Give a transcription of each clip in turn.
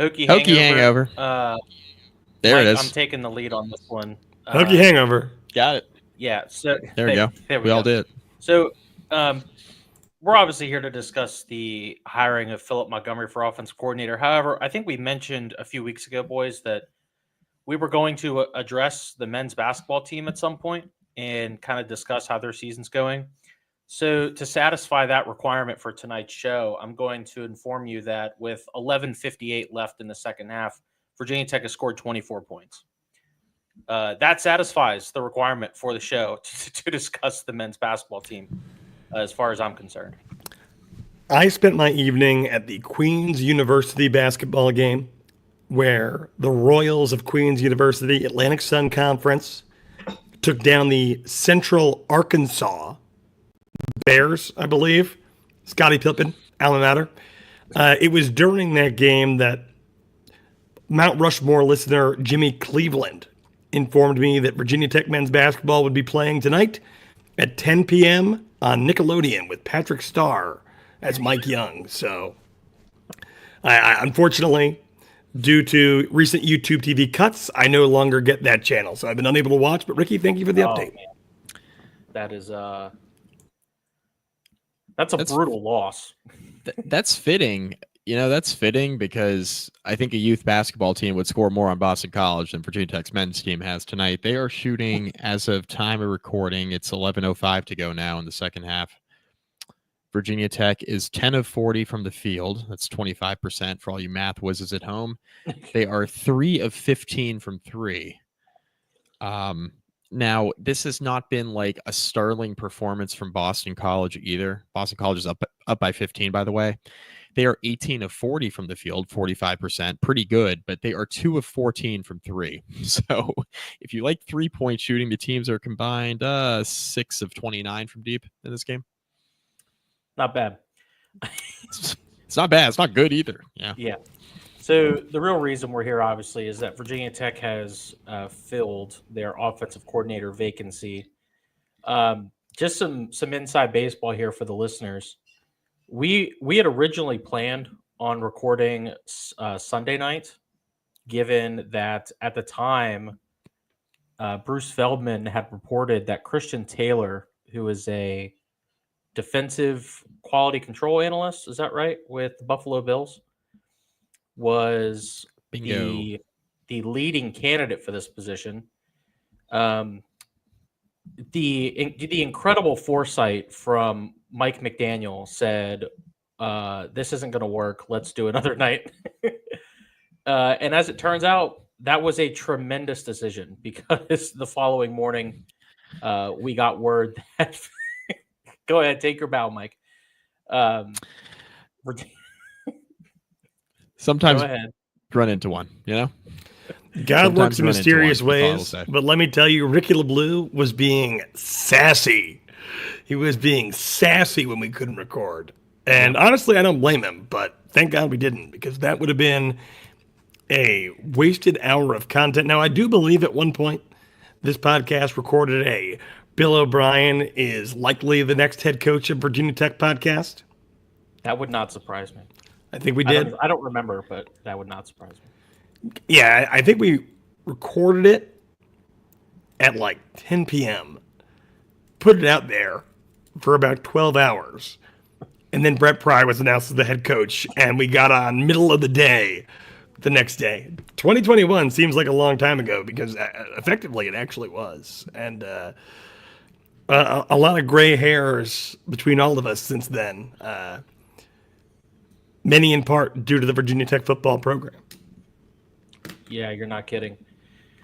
Hokie Hokie Hangover. There Mike, it is. I'm taking the lead on this one. Hokie Hangover. Got it. Yeah. So There we go. There we all did. So, we're obviously here to discuss the hiring of Philip Montgomery for offensive coordinator. However, I think we mentioned a few weeks ago, boys, that we were going to address the men's basketball team at some point and kind of discuss how their season's going. So, to satisfy that requirement for tonight's show, I'm going to inform you that with 11:58 left in the second half, Virginia Tech has scored 24 points. That satisfies the requirement for the show to discuss the men's basketball team, as far as I'm concerned. I spent my evening at the Queen's University basketball game where the Royals of Queen's University Atlantic Sun Conference took down the Central Arkansas Bears, I believe. Scottie Pippen, alma mater. It was during that game that Mount Rushmore listener Jimmy Cleveland informed me that Virginia Tech men's basketball would be playing tonight at 10 p.m. on Nickelodeon with Patrick Starr as Mike Young. So, I unfortunately, due to recent YouTube TV cuts, I no longer get that channel. So I've been unable to watch. But Ricky, thank you for the update. Man. That is that's a brutal loss. That's fitting. That's fitting because I think a youth basketball team would score more on Boston College than Virginia Tech's men's team has tonight. They are shooting, as of time of recording, it's 11:05 to go now in the second half. Virginia Tech is 10 of 40 from the field. That's 25% for all you math whizzes at home. They are 3 of 15 from 3. Now, this has not been like a sterling performance from Boston College either. Boston College is up by 15, by the way. They are 18 of 40 from the field, 45%. Pretty good, but they are 2 of 14 from 3. So if you like 3-point shooting, the teams are combined 6 of 29 from deep in this game. Not bad. It's not bad. It's not good either. Yeah. So the real reason we're here, obviously, is that Virginia Tech has filled their offensive coordinator vacancy. Just some inside baseball here for the listeners. We had originally planned on recording Sunday night, given that at the time, Bruce Feldman had reported that Christian Taylor, who is a defensive quality control analyst, is that right, with the Buffalo Bills, was the leading candidate for this position. The incredible foresight from Mike McDaniel said, this isn't going to work. Let's do another night. And as it turns out, that was a tremendous decision because the following morning, we got word that go ahead, take your bow, Mike. Sometimes run into one, God works in mysterious ways, but let me tell you, Ricky LeBlue was being sassy. He was being sassy when we couldn't record. And honestly, I don't blame him, but thank God we didn't, because that would have been a wasted hour of content. Now, I do believe at one point this podcast recorded a Bill O'Brien is likely the next head coach of Virginia Tech podcast. That would not surprise me. I think we did. I don't remember, but that would not surprise me. Yeah, I think we recorded it at like 10 p.m., put it out there for about 12 hours, and then Brett Pry was announced as the head coach, and we got on middle of the day the next day. 2021 seems like a long time ago because effectively it actually was. And a lot of gray hairs between all of us since then, many in part due to the Virginia Tech football program. Yeah, you're not kidding.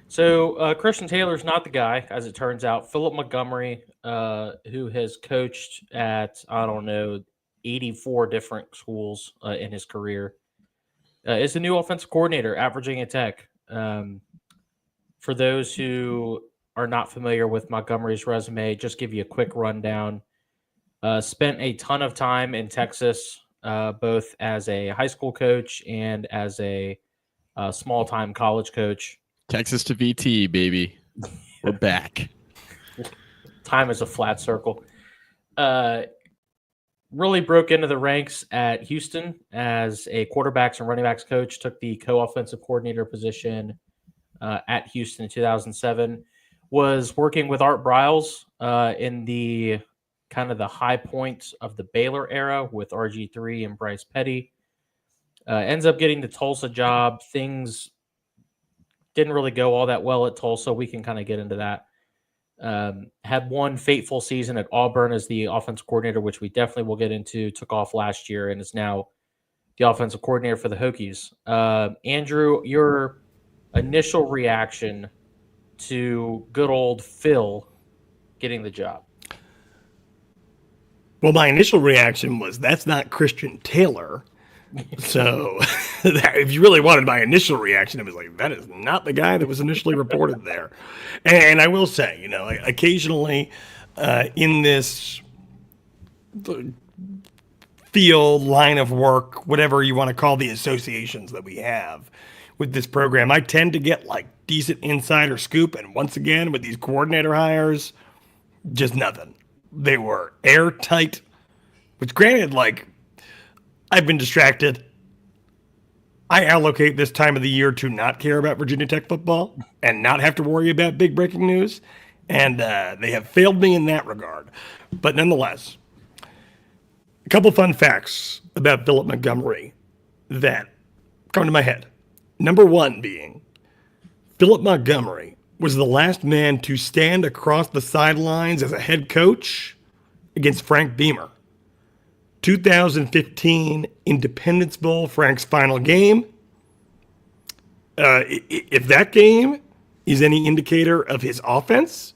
So Christian Taylor's not the guy, as it turns out. Philip Montgomery, who has coached at, 84 different schools in his career, is the new offensive coordinator at Virginia Tech. For those who are not familiar with Montgomery's resume, just give you a quick rundown. Spent a ton of time in Texas, both as a high school coach and as a small-time college coach. Texas to VT, baby. We're back. Time is a flat circle. really broke into the ranks at Houston as a quarterbacks and running backs coach, took the co-offensive coordinator position at Houston in 2007, was working with Art Briles in the kind of the high points of the Baylor era with RG3 and Bryce Petty. Ends up getting the Tulsa job. Things didn't really go all that well at Tulsa. We can kind of get into that. Had one fateful season at Auburn as the offensive coordinator, which we definitely will get into. Took off last year and is now the offensive coordinator for the Hokies. Andrew, your initial reaction to good old Phil getting the job? Well, my initial reaction was, that's not Christian Taylor. So if you really wanted my initial reaction, it was like, that is not the guy that was initially reported there. And I will say, occasionally in this field, line of work, whatever you want to call the associations that we have with this program, I tend to get like decent insider scoop. And once again, with these coordinator hires, just nothing. They were airtight, which granted, like, I've been distracted. I allocate this time of the year to not care about Virginia Tech football and not have to worry about big breaking news. And they have failed me in that regard. But nonetheless, a couple fun facts about Philip Montgomery that come to my head. Number one being, Philip Montgomery was the last man to stand across the sidelines as a head coach against Frank Beamer. 2015 Independence Bowl, Frank's final game. If that game is any indicator of his offense,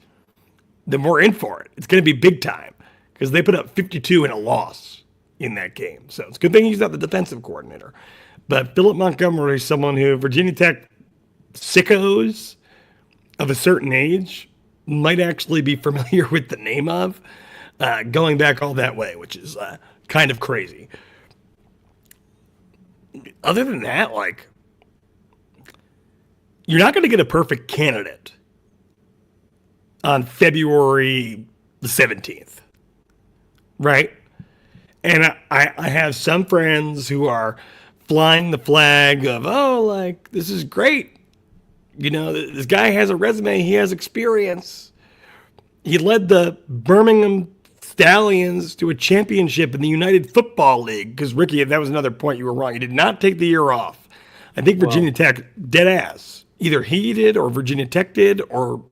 then we're in for it. It's going to be big time because they put up 52 in a loss in that game. So it's a good thing he's not the defensive coordinator. But Philip Montgomery is someone who Virginia Tech sickos of a certain age might actually be familiar with the name of, going back all that way, which is kind of crazy. Other than that, like, you're not going to get a perfect candidate on February the 17th, right? And I have some friends who are flying the flag of, oh, like, this is great. This guy has a resume. He has experience. He led the Birmingham Stallions to a championship in the United Football League. Because, Ricky, that was another point you were wrong. You did not take the year off. I think Virginia Tech, dead ass. Either he did or Virginia Tech did or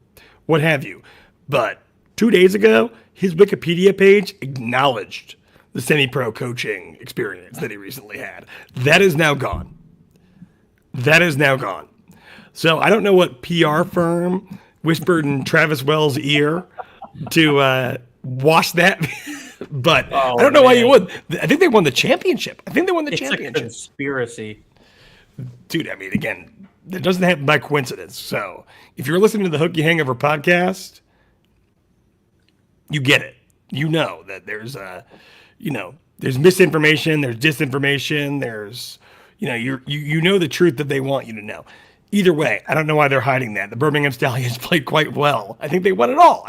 what have you. But 2 days ago, his Wikipedia page acknowledged the semi-pro coaching experience that he recently had. That is now gone. So I don't know what PR firm whispered in Travis Wells' ear to wash that, but I don't know why you would. I think they won the championship. It's a conspiracy. Dude, I mean, again, it doesn't happen by coincidence. So if you're listening to the Hokie Hangover podcast, you get it. You know that there's there's misinformation, there's disinformation, there's, you know the truth that they want you to know. Either way, I don't know why they're hiding that. The Birmingham Stallions played quite well. I think they won it all.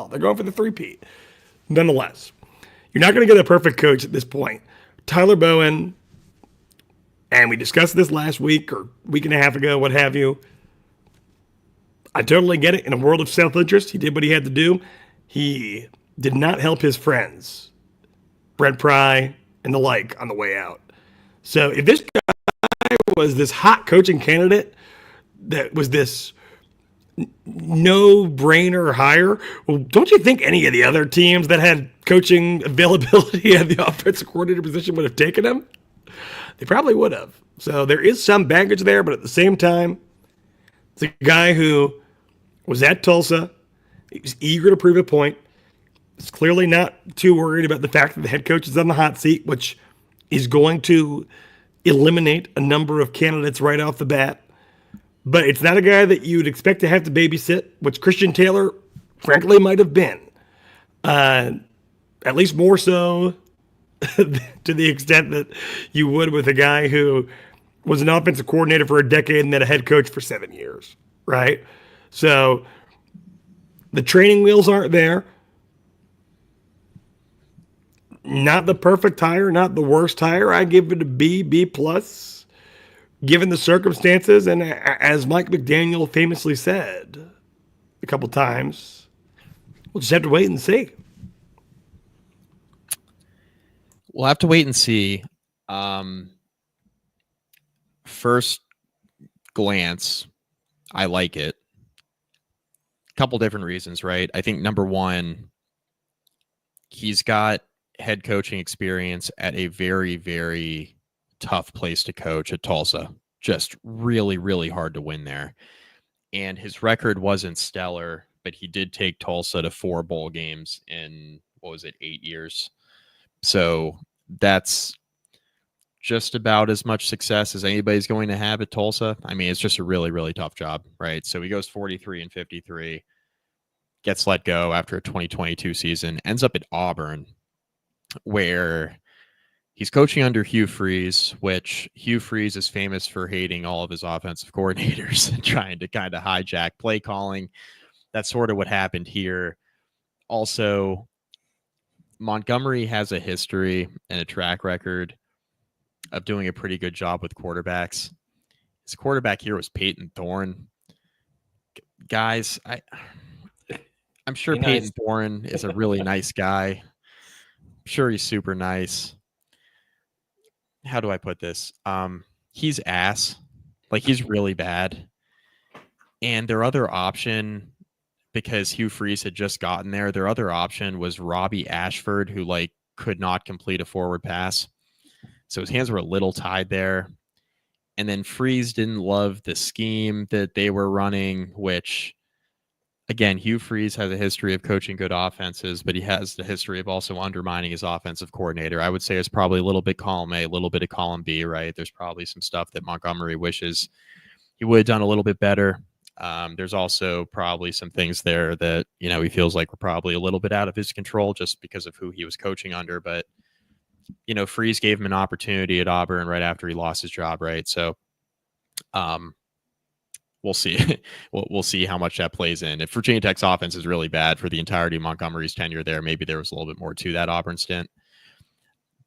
They're going for the three-peat. Nonetheless, you're not going to get a perfect coach at this point. Tyler Bowen, and we discussed this last week or week and a half ago, what have you. I totally get it. In a world of self-interest, he did what he had to do. He did not help his friends, Brent Pry and the like, on the way out. So if this guy was this hot coaching candidate that was this no-brainer hire, well, don't you think any of the other teams that had coaching availability at the offensive coordinator position would have taken him? They probably would have. So there is some baggage there, but at the same time, it's a guy who was at Tulsa. He was eager to prove a point. He's clearly not too worried about the fact that the head coach is on the hot seat, which is going to eliminate a number of candidates right off the bat. But it's not a guy that you'd expect to have to babysit, which Christian Taylor, frankly, might have been. At least more so to the extent that you would with a guy who was an offensive coordinator for a decade and then a head coach for 7 years, right? So the training wheels aren't there. Not the perfect hire, not the worst hire. I give it a B, B plus, given the circumstances. And as Mike McDaniel famously said a couple times, we'll just have to wait and see. We'll have to wait and see. First glance, I like it. A couple different reasons, right? I think number one, he's got head coaching experience at a very, very tough place to coach at Tulsa. Just really, really hard to win there. And his record wasn't stellar, but he did take Tulsa to 4 bowl games in, 8 years. So that's just about as much success as anybody's going to have at Tulsa. I mean, it's just a really, really tough job, right? So he goes 43-53, gets let go after a 2022 season, ends up at Auburn, where he's coaching under Hugh Freeze, which Hugh Freeze is famous for hating all of his offensive coordinators and trying to kind of hijack play calling. That's sort of what happened here. Also, Montgomery has a history and a track record of doing a pretty good job with quarterbacks. His quarterback here was Peyton Thorne. Guys, I'm sure Peyton Thorne is a really nice guy. I'm sure he's super nice. How do I put this? He's ass. Like, he's really bad. And their other option, because Hugh Freeze had just gotten there, their other option was Robbie Ashford, who could not complete a forward pass. So his hands were a little tied there. And then Freeze didn't love the scheme that they were running, which, again, Hugh Freeze has a history of coaching good offenses, but he has the history of also undermining his offensive coordinator. I would say it's probably a little bit column A, a little bit of column B, right? There's probably some stuff that Montgomery wishes he would have done a little bit better. There's also probably some things there that, he feels like were probably a little bit out of his control just because of who he was coaching under. But, Freeze gave him an opportunity at Auburn right after he lost his job, right? So we'll see. We'll see how much that plays in. If Virginia Tech's offense is really bad for the entirety of Montgomery's tenure there, maybe there was a little bit more to that Auburn stint.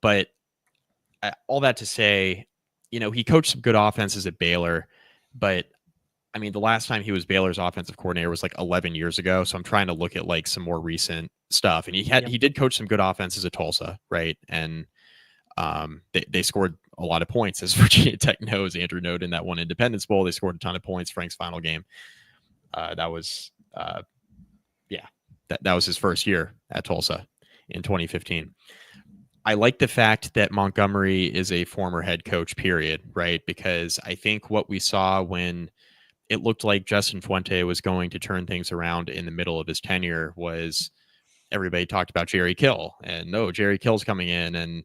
But all that to say, he coached some good offenses at Baylor, but I mean, the last time he was Baylor's offensive coordinator was 11 years ago. So I'm trying to look at some more recent stuff. And he did coach some good offenses at Tulsa, right? And they scored a lot of points, as Virginia Tech knows. Andrew noted in that one Independence Bowl, they scored a ton of points. Frank's final game, that was his first year at Tulsa in 2015. I like the fact that Montgomery is a former head coach, period, right? Because I think what we saw when it looked like Justin Fuente was going to turn things around in the middle of his tenure was everybody talked about Jerry Kill, and no, Jerry Kill's coming in. And,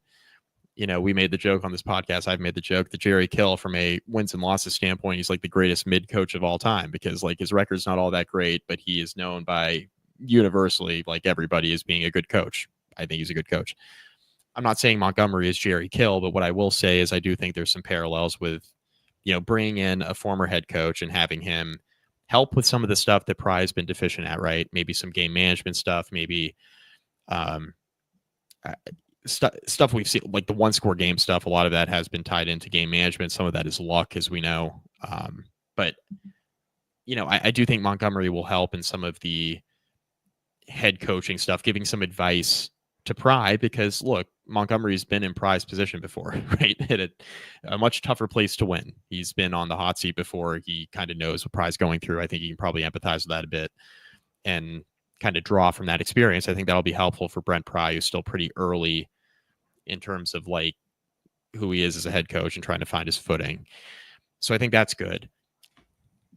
we made the joke on this podcast. I've made the joke that Jerry Kill, from a wins and losses standpoint, he's the greatest mid coach of all time, because his record's not all that great, but he is known by universally, everybody, as being a good coach. I think he's a good coach. I'm not saying Montgomery is Jerry Kill, but what I will say is I do think there's some parallels with, bringing in a former head coach and having him help with some of the stuff that Pry's been deficient at, right? Maybe some game management stuff, maybe stuff we've seen, the one-score game stuff. A lot of that has been tied into game management. Some of that is luck, as we know. But, I do think Montgomery will help in some of the head coaching stuff, giving some advice to Pry, because look, Montgomery's been in Pry's position before, right? At a much tougher place to win. He's been on the hot seat before. He kind of knows what Pry's going through. I think he can probably empathize with that a bit and kind of draw from that experience. I think that'll be helpful for Brent Pry, who's still pretty early in terms of who he is as a head coach and trying to find his footing. So I think that's good.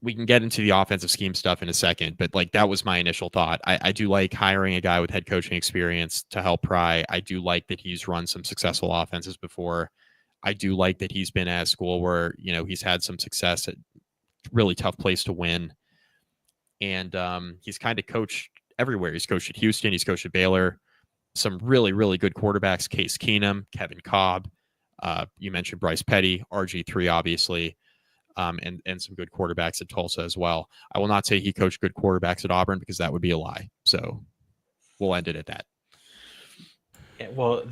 We can get into the offensive scheme stuff in a second, but that was my initial thought. I do like hiring a guy with head coaching experience to help Pry. I do like that he's run some successful offenses before. I do like that he's been at a school where, he's had some success at really tough place to win. And he's kind of coached everywhere. He's coached at Houston. He's coached at Baylor. Some really, really good quarterbacks, Case Keenum, Kevin Cobb. You mentioned Bryce Petty, RG3, obviously. And some good quarterbacks at Tulsa as well. I will not say he coached good quarterbacks at Auburn, because that would be a lie. So we'll end it at that. Well,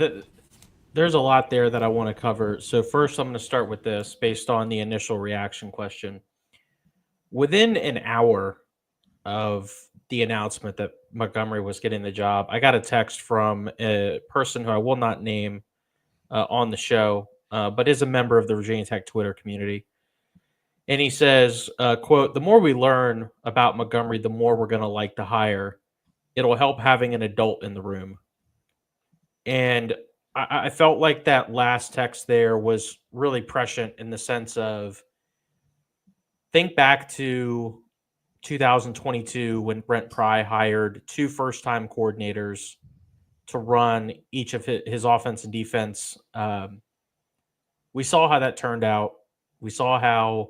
there's a lot there that I want to cover. So first, I'm going to start with this based on the initial reaction question. Within an hour of the announcement that Montgomery was getting the job, I got a text from a person who I will not name on the show, but is a member of the Virginia Tech Twitter community. And he says, quote, "The more we learn about Montgomery, the more we're going to like to hire. It'll help having an adult in the room." And I felt like that last text there was really prescient in the sense of think back to 2022 when Brent Pry hired two first-time coordinators to run each of his offense and defense. We saw how that turned out. We saw how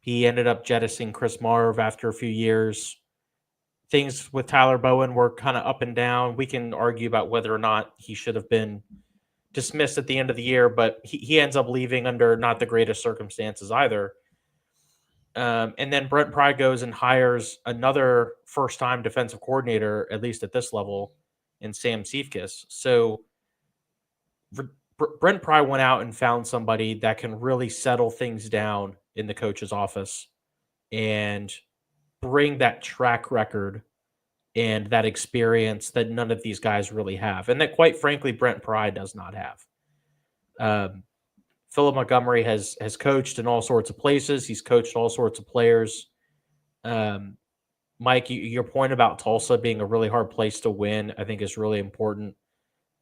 he ended up jettisoning Chris Marv after a few years. Things with Tyler Bowen were kind of up and down. We can argue about whether or not he should have been dismissed at the end of the year, but he ends up leaving under not the greatest circumstances either. And then Brent Pry goes and hires another first-time defensive coordinator, at least at this level, in Sam Seifkis. So Brent Pry went out and found somebody that can really settle things down in the coach's office and bring that track record and that experience that none of these guys really have, and that, quite frankly, Brent Pry does not have. Philip Montgomery has coached in all sorts of places. He's coached all sorts of players. Mike, your point about Tulsa being a really hard place to win, I think, is really important.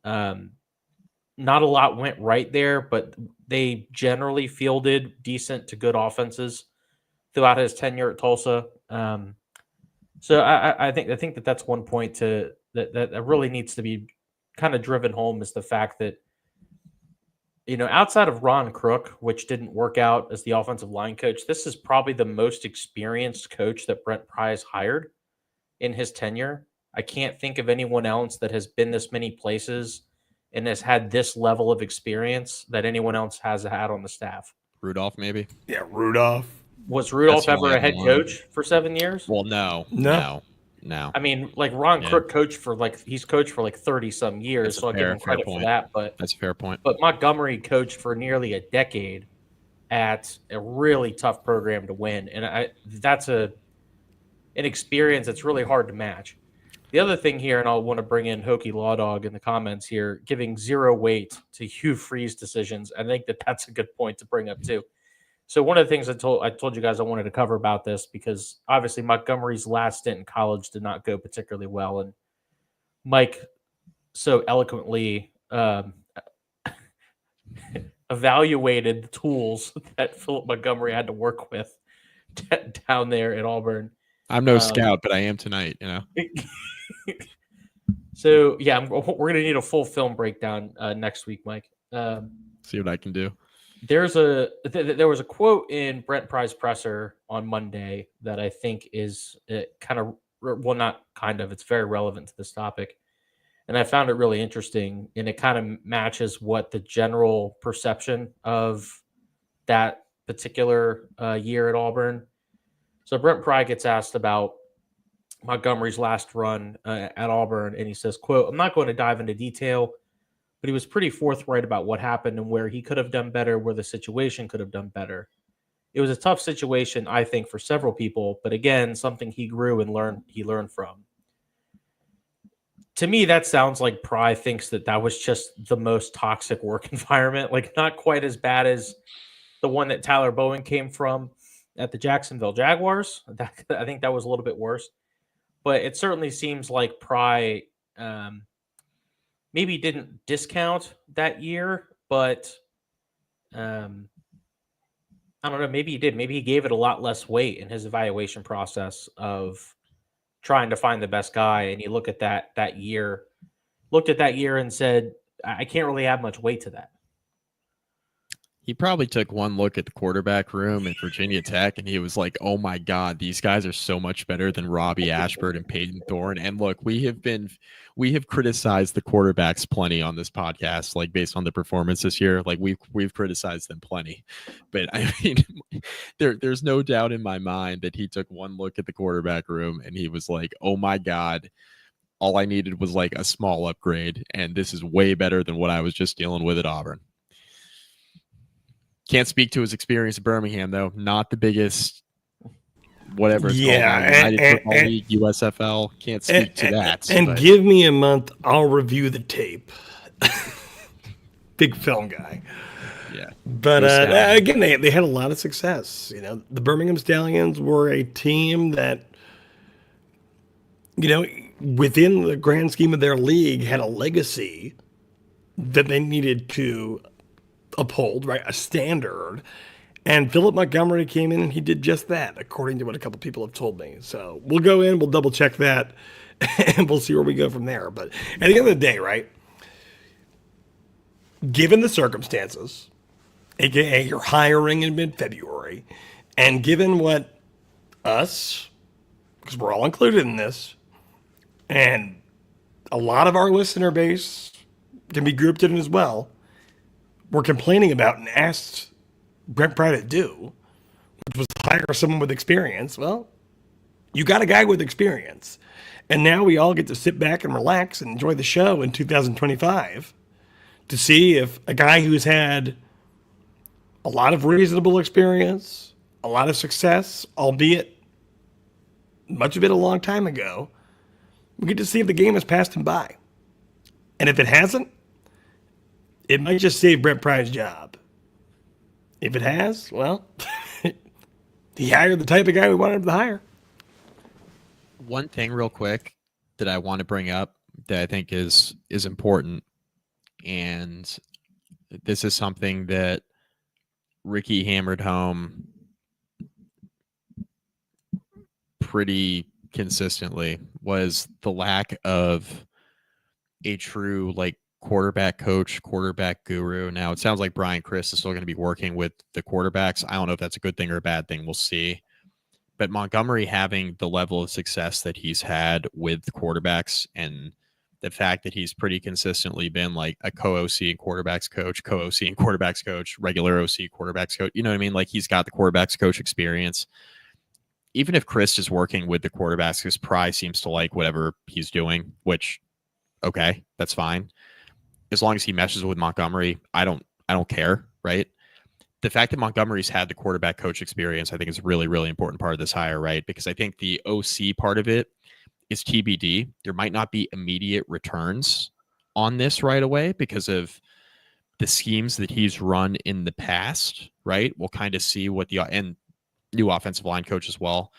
Not a lot went right there, but they generally fielded decent to good offenses throughout his tenure at Tulsa. So I think that that's one point that really needs to be kind of driven home, is the fact that, outside of Ron Crook, which didn't work out as the offensive line coach, this is probably the most experienced coach that Brent Pry has hired in his tenure. I can't think of anyone else that has been this many places and has had this level of experience that anyone else has had on the staff. Rudolph, maybe? Yeah, Rudolph. Was Rudolph That's ever a the head one. coach for 7 years? Well, no. I mean, like Ron Crook coached for he's coached for 30 some years, That's so I'll give him credit for that. But that's a fair point. But Montgomery coached for nearly a decade at a really tough program to win, and that's an experience that's really hard to match. The other thing here, and I'll want to bring in Hokie Law Dog in the comments here, giving zero weight to Hugh Freeze decisions. I think that's a good point to bring up too. So one of the things I told you guys I wanted to cover about this, because obviously Montgomery's last stint in college did not go particularly well, and Mike so eloquently evaluated the tools that Philip Montgomery had to work with down there at Auburn. I'm no scout, but I am tonight, So yeah, we're gonna need a full film breakdown next week, Mike. See what I can do. There was a quote in Brent Pry's presser on Monday that I think is it's very relevant to this topic. And I found it really interesting, and it kind of matches what the general perception of that particular year at Auburn. So Brent Pry gets asked about Montgomery's last run at Auburn, and he says, quote, "I'm not going to dive into detail, but he was pretty forthright about what happened and where he could have done better, where the situation could have done better. It was a tough situation, I think, for several people, but again, something he grew and learned from." To me, that sounds like Pry thinks that was just the most toxic work environment, not quite as bad as the one that Tyler Bowen came from at the Jacksonville Jaguars. I think that was a little bit worse. But it certainly seems like Pry maybe didn't discount that year, but I don't know, maybe he did. Maybe he gave it a lot less weight in his evaluation process of trying to find the best guy, and you looked at that year and said, I can't really add much weight to that. He probably took one look at the quarterback room at Virginia Tech, and he was like, "Oh my God, these guys are so much better than Robbie Ashford and Peyton Thorne." And look, we have criticized the quarterbacks plenty on this podcast, based on the performance this year. We've criticized them plenty, but I mean, there's no doubt in my mind that he took one look at the quarterback room and he was like, "Oh my God, all I needed was like a small upgrade, and this is way better than what I was just dealing with at Auburn. Can't speak to his experience at Birmingham, though. Not the biggest, whatever it's called now, United Football League, USFL. Can't speak to that. And give me a month, I'll review the tape. Big film guy. Yeah. But again, they had a lot of success. You know, the Birmingham Stallions were a team that, you know, within the grand scheme of their league, had a legacy that they needed to uphold, right? A standard. And Philip Montgomery came in and he did just that, according to what a couple people have told me. So we'll go in, we'll double check that, and we'll see where we go from there. But at the end of the day, right? Given the circumstances, aka you're hiring in mid-February, and given what us, because we're all included in this, and a lot of our listener base can be grouped in as well, we're complaining about and asked Brent Pry to do, which was to hire someone with experience. Well, you got a guy with experience. And now we all get to sit back and relax and enjoy the show in 2025 to see if a guy who's had a lot of reasonable experience, a lot of success, albeit much of it a long time ago, we get to see if the game has passed him by. And if it hasn't, it might just save Brent Pry's job. If it has, well, he hired the type of guy we wanted him to hire. One thing real quick that I want to bring up that I think is important, and this is something that Ricky hammered home pretty consistently, was the lack of a true like quarterback coach, quarterback guru. Now it sounds like Brian Chris is still going to be working with the quarterbacks. I don't know if that's a good thing or a bad thing. We'll see. But Montgomery having the level of success that he's had with quarterbacks, and the fact that he's pretty consistently been like a co-OC and quarterbacks coach, co-OC and quarterbacks coach, regular OC quarterbacks coach. You know what I mean? Like he's got the quarterbacks coach experience. Even if Chris is working with the quarterbacks, because Pry seems to like whatever he's doing, which, okay, that's fine. As long as he meshes with Montgomery, I don't care, right? The fact that Montgomery's had the quarterback coach experience, I think is a really, really important part of this hire, right? Because I think the OC part of it is TBD. There might not be immediate returns on this right away because of the schemes that he's run in the past, right? We'll kind of see what and new offensive line coach as well.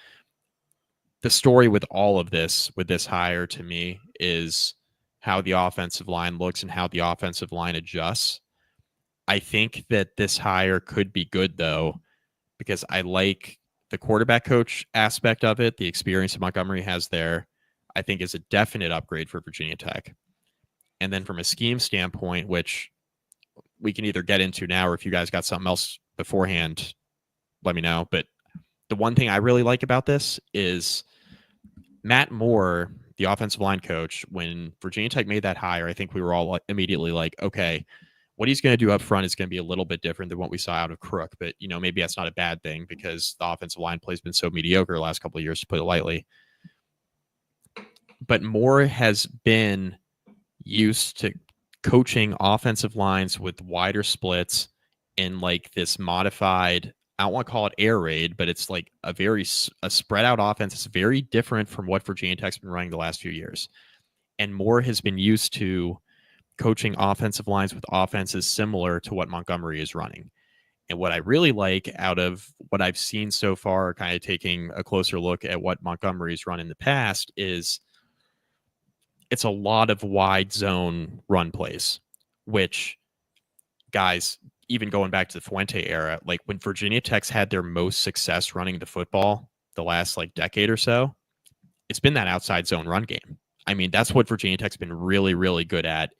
The story with all of this, with this hire to me, is how the offensive line looks and how the offensive line adjusts. I think that this hire could be good, though, because I like the quarterback coach aspect of it. The experience that Montgomery has there, I think, is a definite upgrade for Virginia Tech. And then from a scheme standpoint, which we can either get into now, or if you guys got something else beforehand, let me know. But the one thing I really like about this is Matt Moore, the offensive line coach. When Virginia Tech made that hire, I think we were all immediately like, okay, what he's going to do up front is going to be a little bit different than what we saw out of Crook. But, you know, maybe that's not a bad thing because the offensive line play has been so mediocre the last couple of years, to put it lightly. But Moore has been used to coaching offensive lines with wider splits in like this modified, I don't want to call it air raid, but it's like a spread out offense. It's very different from what Virginia Tech's been running the last few years. And Moore has been used to coaching offensive lines with offenses similar to what Montgomery is running. And what I really like out of what I've seen so far, kind of taking a closer look at what Montgomery's run in the past, is it's a lot of wide zone run plays, which, guys, even going back to the Fuente era, like when Virginia Tech's had their most success running the football the last like decade or so, it's been that outside zone run game. I mean, that's what Virginia Tech's been really, really good at.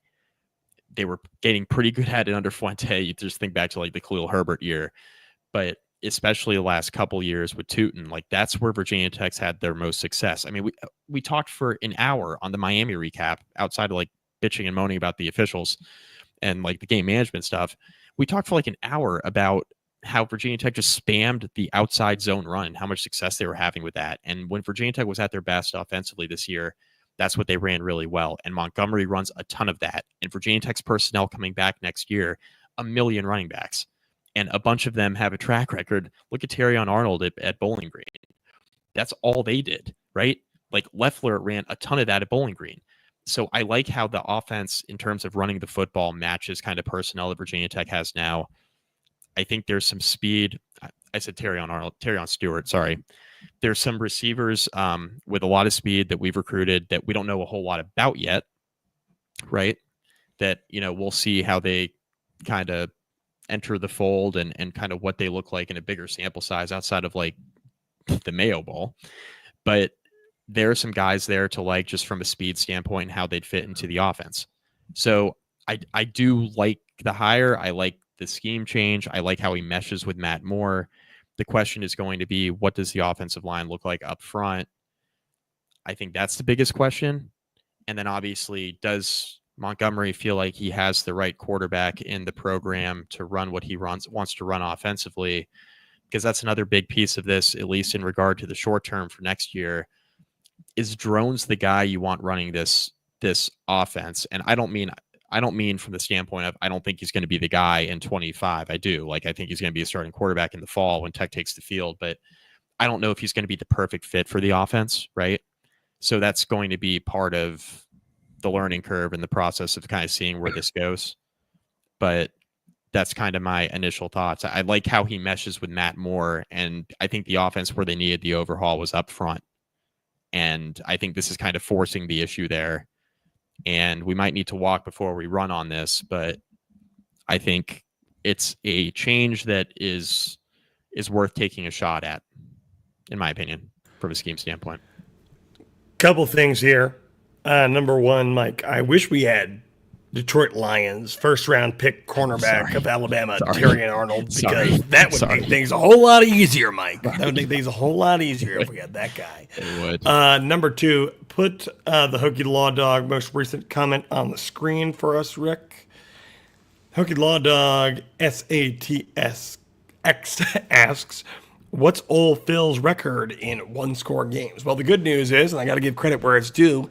They were getting pretty good at it under Fuente. You just think back to like the Khalil Herbert year, but especially the last couple years with Tootin, like that's where Virginia Tech's had their most success. I mean, we talked for an hour on the Miami recap outside of like bitching and moaning about the officials and like the game management stuff. We talked for like an hour about how Virginia Tech just spammed the outside zone run and how much success they were having with that. And when Virginia Tech was at their best offensively this year, That's what they ran really well. And Montgomery runs a ton of that. And Virginia Tech's personnel coming back next year, 1 million running backs. And a bunch of them have a track record. Look at Terrion Arnold at Bowling Green. That's all they did, right? Like Leffler ran a ton of that at Bowling Green. So I like how the offense in terms of running the football matches kind of personnel that Virginia Tech has now. I think there's some speed. I said Terrion Stewart, sorry. There's some receivers with a lot of speed that we've recruited that we don't know a whole lot about yet, right? That, we'll see how they kind of enter the fold and kind of what they look like in a bigger sample size outside of like the Mayo Bowl. But there are some guys there to like just from a speed standpoint and how they'd fit into the offense. So I do like the hire. I like the scheme change. I like how he meshes with Matt Moore. The question is going to be, what does the offensive line look like up front? I think that's the biggest question. And then obviously, does Montgomery feel like he has the right quarterback in the program to run what he wants to run offensively? Because that's another big piece of this, at least in regard to the short term for next year. Is Drones the guy you want running this offense? And I don't mean from the standpoint of I don't think he's going to be the guy in 25. I do. I think he's going to be a starting quarterback in the fall when Tech takes the field, but I don't know if he's going to be the perfect fit for the offense, right? So that's going to be part of the learning curve and the process of kind of seeing where this goes. But that's kind of my initial thoughts. I like how he meshes with Matt Moore, and I think the offense where they needed the overhaul was up front. And I think this is kind of forcing the issue there. And we might need to walk before we run on this, but I think it's a change that is worth taking a shot at, in my opinion, from a scheme standpoint. Couple things here. Number one, Mike, I wish we had Detroit Lions first-round pick cornerback of Alabama, Terrion Arnold, because that would make things a whole lot easier, Mike. That would make things a whole lot easier if we had that guy. It would. Number two, put the Hokie Law Dog most recent comment on the screen for us, Rick. Hokie Law Dog SATSX asks, what's old Phil's record in one-score games? Well, the good news is, and I got to give credit where it's due,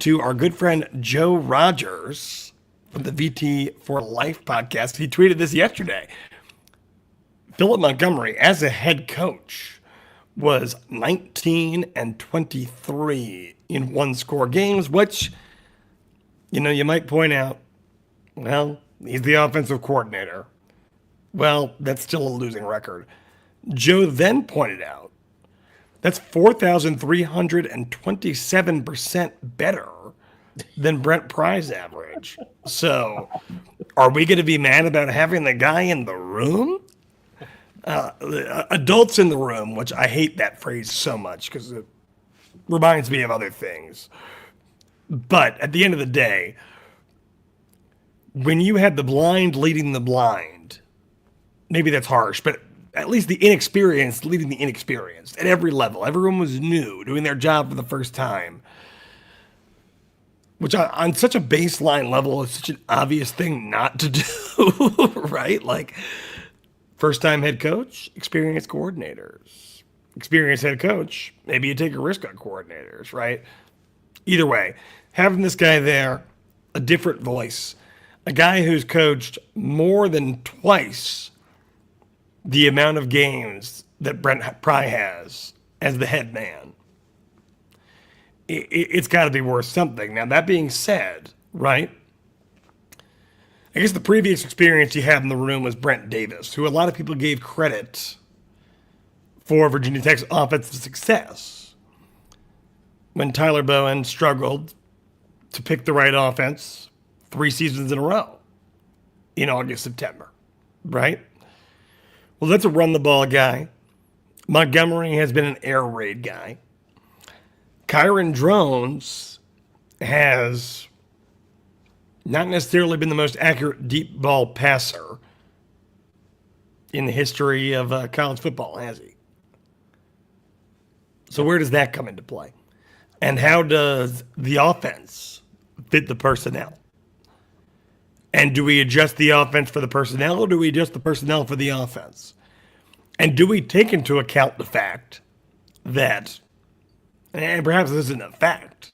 to our good friend Joe Rogers from the VT for Life podcast. He tweeted this yesterday. Philip Montgomery, as a head coach, was 19-23 in one-score games, which, you might point out, well, he's the offensive coordinator. Well, that's still a losing record. Joe then pointed out that's 4,327% better than Brent Pry's average. So are we going to be mad about having the guy in the room? Adults in the room, which I hate that phrase so much because it reminds me of other things. But at the end of the day, when you had the blind leading the blind, maybe that's harsh, but at least the inexperienced leading the inexperienced at every level. Everyone was new, doing their job for the first time, which on such a baseline level is such an obvious thing not to do, right? Like, first-time head coach, experienced coordinators. Experienced head coach, maybe you take a risk on coordinators, right? Either way, having this guy there, a different voice, a guy who's coached more than twice the amount of games that Brent Pry has as the head man, it's got to be worth something. Now, that being said, right, I guess the previous experience you had in the room was Brent Davis, who a lot of people gave credit for Virginia Tech's offensive success when Tyler Bowen struggled to pick the right offense 3 seasons in a row in August, September, right? Well, that's a run-the-ball guy. Montgomery has been an air raid guy. Kyron Drones has not necessarily been the most accurate deep ball passer in the history of college football, has he? So where does that come into play? And how does the offense fit the personnel? And do we adjust the offense for the personnel, or do we adjust the personnel for the offense? And do we take into account the fact that, and perhaps this isn't a fact,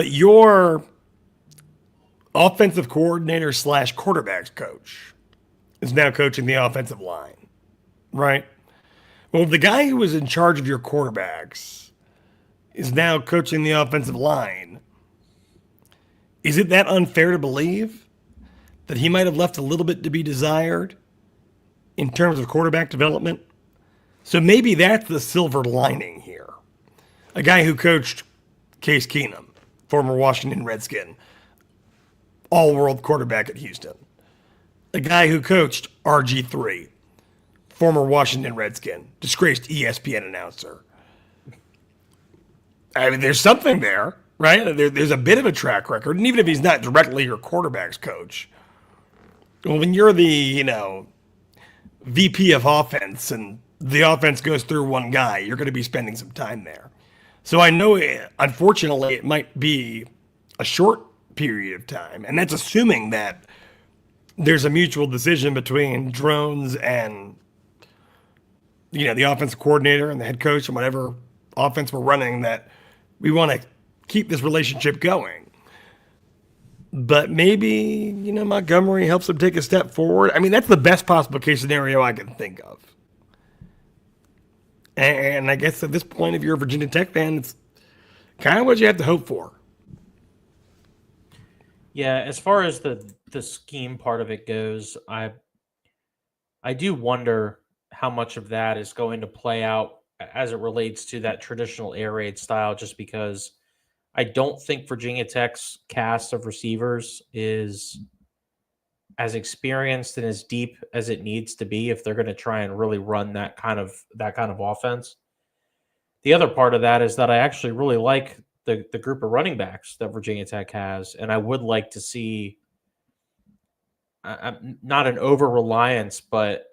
but your offensive coordinator slash quarterbacks coach is now coaching the offensive line, right? Well, the guy who was in charge of your quarterbacks is now coaching the offensive line. Is it that unfair to believe that he might have left a little bit to be desired in terms of quarterback development? So maybe that's the silver lining here. A guy who coached Case Keenum, former Washington Redskin, all-world quarterback at Houston. A guy who coached RG3, former Washington Redskin, disgraced ESPN announcer. I mean, there's something there, right? There's a bit of a track record, and even if he's not directly your quarterback's coach, well, when you're the, VP of offense and the offense goes through one guy, you're going to be spending some time there. So I know, unfortunately, it might be a short period of time, and that's assuming that there's a mutual decision between Drones and the offensive coordinator and the head coach and whatever offense we're running, that we want to keep this relationship going. But maybe, Montgomery helps them take a step forward. I mean, that's the best possible case scenario I can think of. And I guess at this point, if you're a Virginia Tech fan, it's kind of what you have to hope for. Yeah, as far as the scheme part of it goes, I do wonder how much of that is going to play out as it relates to that traditional air raid style, just because I don't think Virginia Tech's cast of receivers is as experienced and as deep as it needs to be if they're going to try and really run that kind of offense. The other part of that is that I actually really like the group of running backs that Virginia Tech has, and I would like to see not an over-reliance, but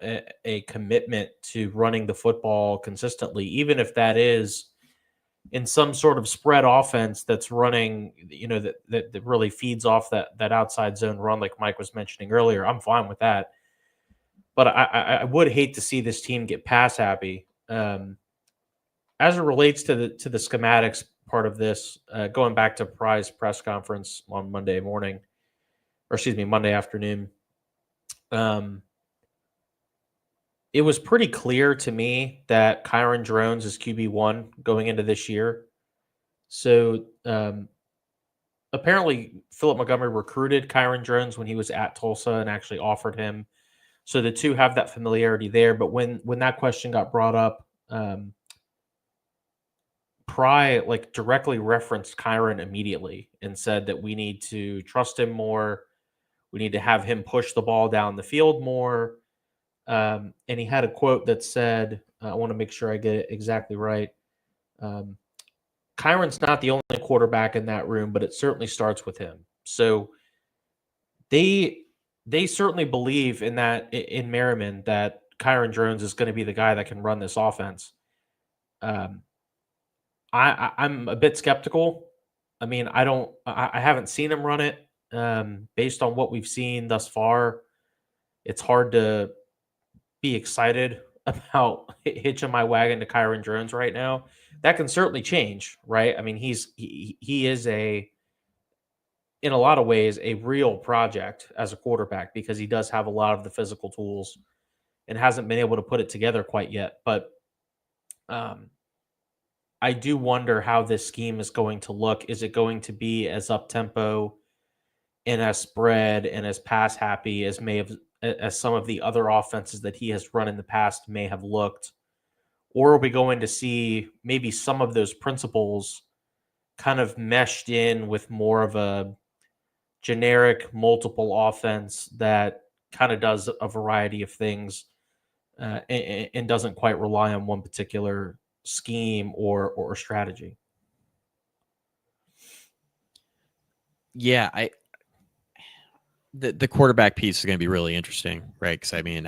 a commitment to running the football consistently, even if that is in some sort of spread offense that's running, that really feeds off that outside zone run like Mike was mentioning earlier. I'm fine with that. But I would hate to see this team get pass happy. As it relates to the schematics part of this, going back to Pry's press conference on Monday afternoon, it was pretty clear to me that Kyron Drones is QB1 going into this year. So apparently Philip Montgomery recruited Kyron Drones when he was at Tulsa and actually offered him. So the two have that familiarity there. But when that question got brought up, Pry directly referenced Kyron immediately and said that we need to trust him more. We need to have him push the ball down the field more. And he had a quote that said, I want to make sure I get it exactly right. Kyron's not the only quarterback in that room, but it certainly starts with him. So they certainly believe in in Merriman, that Kyron Drones is going to be the guy that can run this offense. I'm a bit skeptical. I mean, I haven't seen him run it. Based on what we've seen thus far, it's hard to be excited about hitching my wagon to Kyron Drones right now. That can certainly change, right? I mean, he is in a lot of ways, a real project as a quarterback, because he does have a lot of the physical tools and hasn't been able to put it together quite yet. But I do wonder how this scheme is going to look. Is it going to be as up-tempo and as spread and as pass-happy as some of the other offenses that he has run in the past may have looked? Or are we going to see maybe some of those principles kind of meshed in with more of a generic multiple offense that kind of does a variety of things and doesn't quite rely on one particular scheme or strategy? Yeah, the quarterback piece is going to be really interesting, right? Because I mean,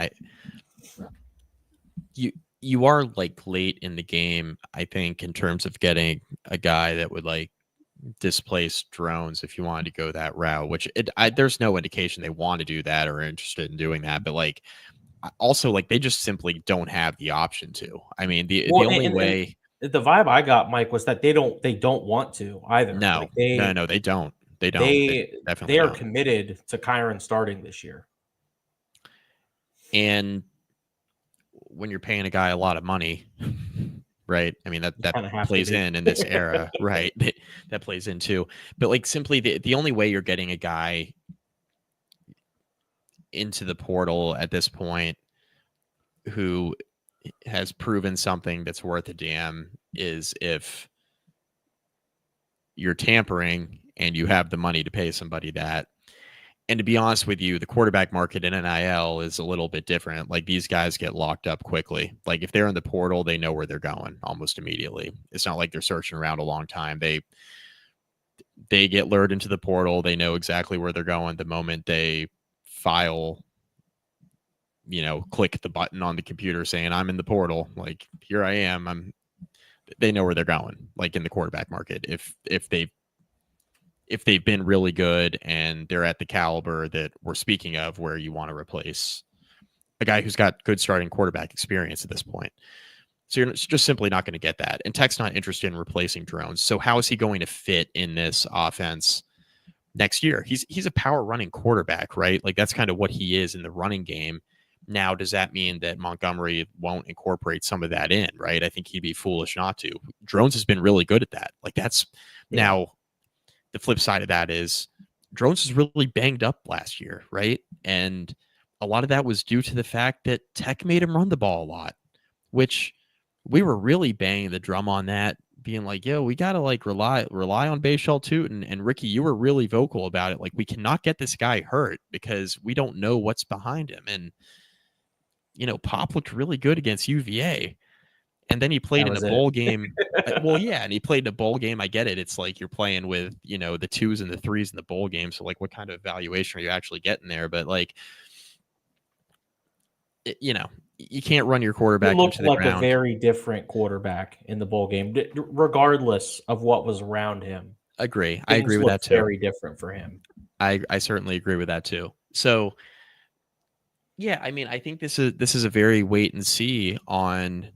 you are late in the game, I think, in terms of getting a guy that would displace Drones if you wanted to go that route. Which there's no indication they want to do that or are interested in doing that, but also they just simply don't have the option to. I mean, the only way. the vibe I got, Mike, was that they don't want to either. No, Like they no, they don't. They don't. they definitely they are don't. committed to Kyron starting this year. And when you're paying a guy a lot of money, right? I mean, that kinda have to plays be. in this era, right? That plays in too. But like simply the only way you're getting a guy into the portal at this point who has proven something that's worth a damn is if you're tampering and you have the money to pay somebody that. And to be honest with you, the quarterback market in NIL is a little bit different. Like these guys get locked up quickly. Like if they're in the portal, they know where they're going almost immediately. It's not like they're searching around a long time. They get lured into the portal. They know exactly where they're going the moment they file, click the button on the computer saying I'm in the portal. Like here I am. They know where they're going. Like in the quarterback market, if they've been really good and they're at the caliber that we're speaking of, where you want to replace a guy who's got good starting quarterback experience at this point. So you're just simply not going to get that. And Tech's not interested in replacing Drones. So how is he going to fit in this offense next year? He's a power running quarterback, right? Like that's kind of what he is in the running game. Now, does that mean that Montgomery won't incorporate some of that in, right? I think he'd be foolish not to. Drones has been really good at that. Like that's now the flip side of that is Drones was really banged up last year, right? And a lot of that was due to the fact that Tech made him run the ball a lot, which we were really banging the drum on that, being like, yo, we got to like rely on Bayshell too. And Ricky, you were really vocal about it. Like, we cannot get this guy hurt because we don't know what's behind him. And, Pop looked really good against UVA. And then he played in a bowl game. Well, yeah, and he played in a bowl game. I get it. It's like you're playing with, the 2s and the 3s in the bowl game. So, like, what kind of evaluation are you actually getting there? But, like, you can't run your quarterback He looked into the like ground. a very different quarterback in the bowl game, regardless of what was around him. I agree Things with that looked too. Very different for him. I certainly agree with that too. So, yeah, I mean, I think this is a very wait and see on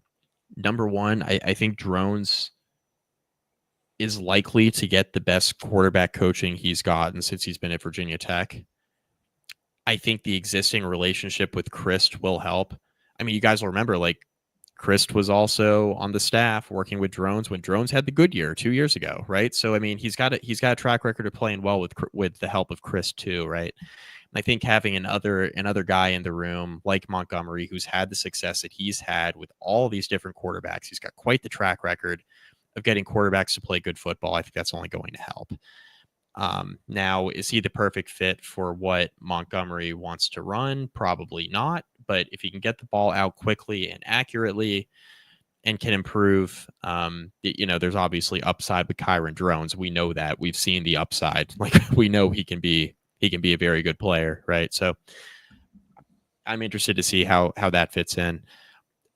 number one. I think Drones is likely to get the best quarterback coaching he's gotten since he's been at Virginia Tech. I think the existing relationship with Christ will help. I mean, you guys will remember, like, Christ was also on the staff working with Drones when Drones had the good year 2 years ago, right? So, I mean, he's got a track record of playing well with the help of Christ too, right? And I think having another guy in the room like Montgomery, who's had the success that he's had with all these different quarterbacks, he's got quite the track record of getting quarterbacks to play good football. I think that's only going to help. Now, is he the perfect fit for what Montgomery wants to run? Probably not. But if he can get the ball out quickly and accurately and can improve, there's obviously upside with Kyron Drones. We know that. We've seen the upside. Like, we know he can be a very good player, right? So I'm interested to see how that fits in.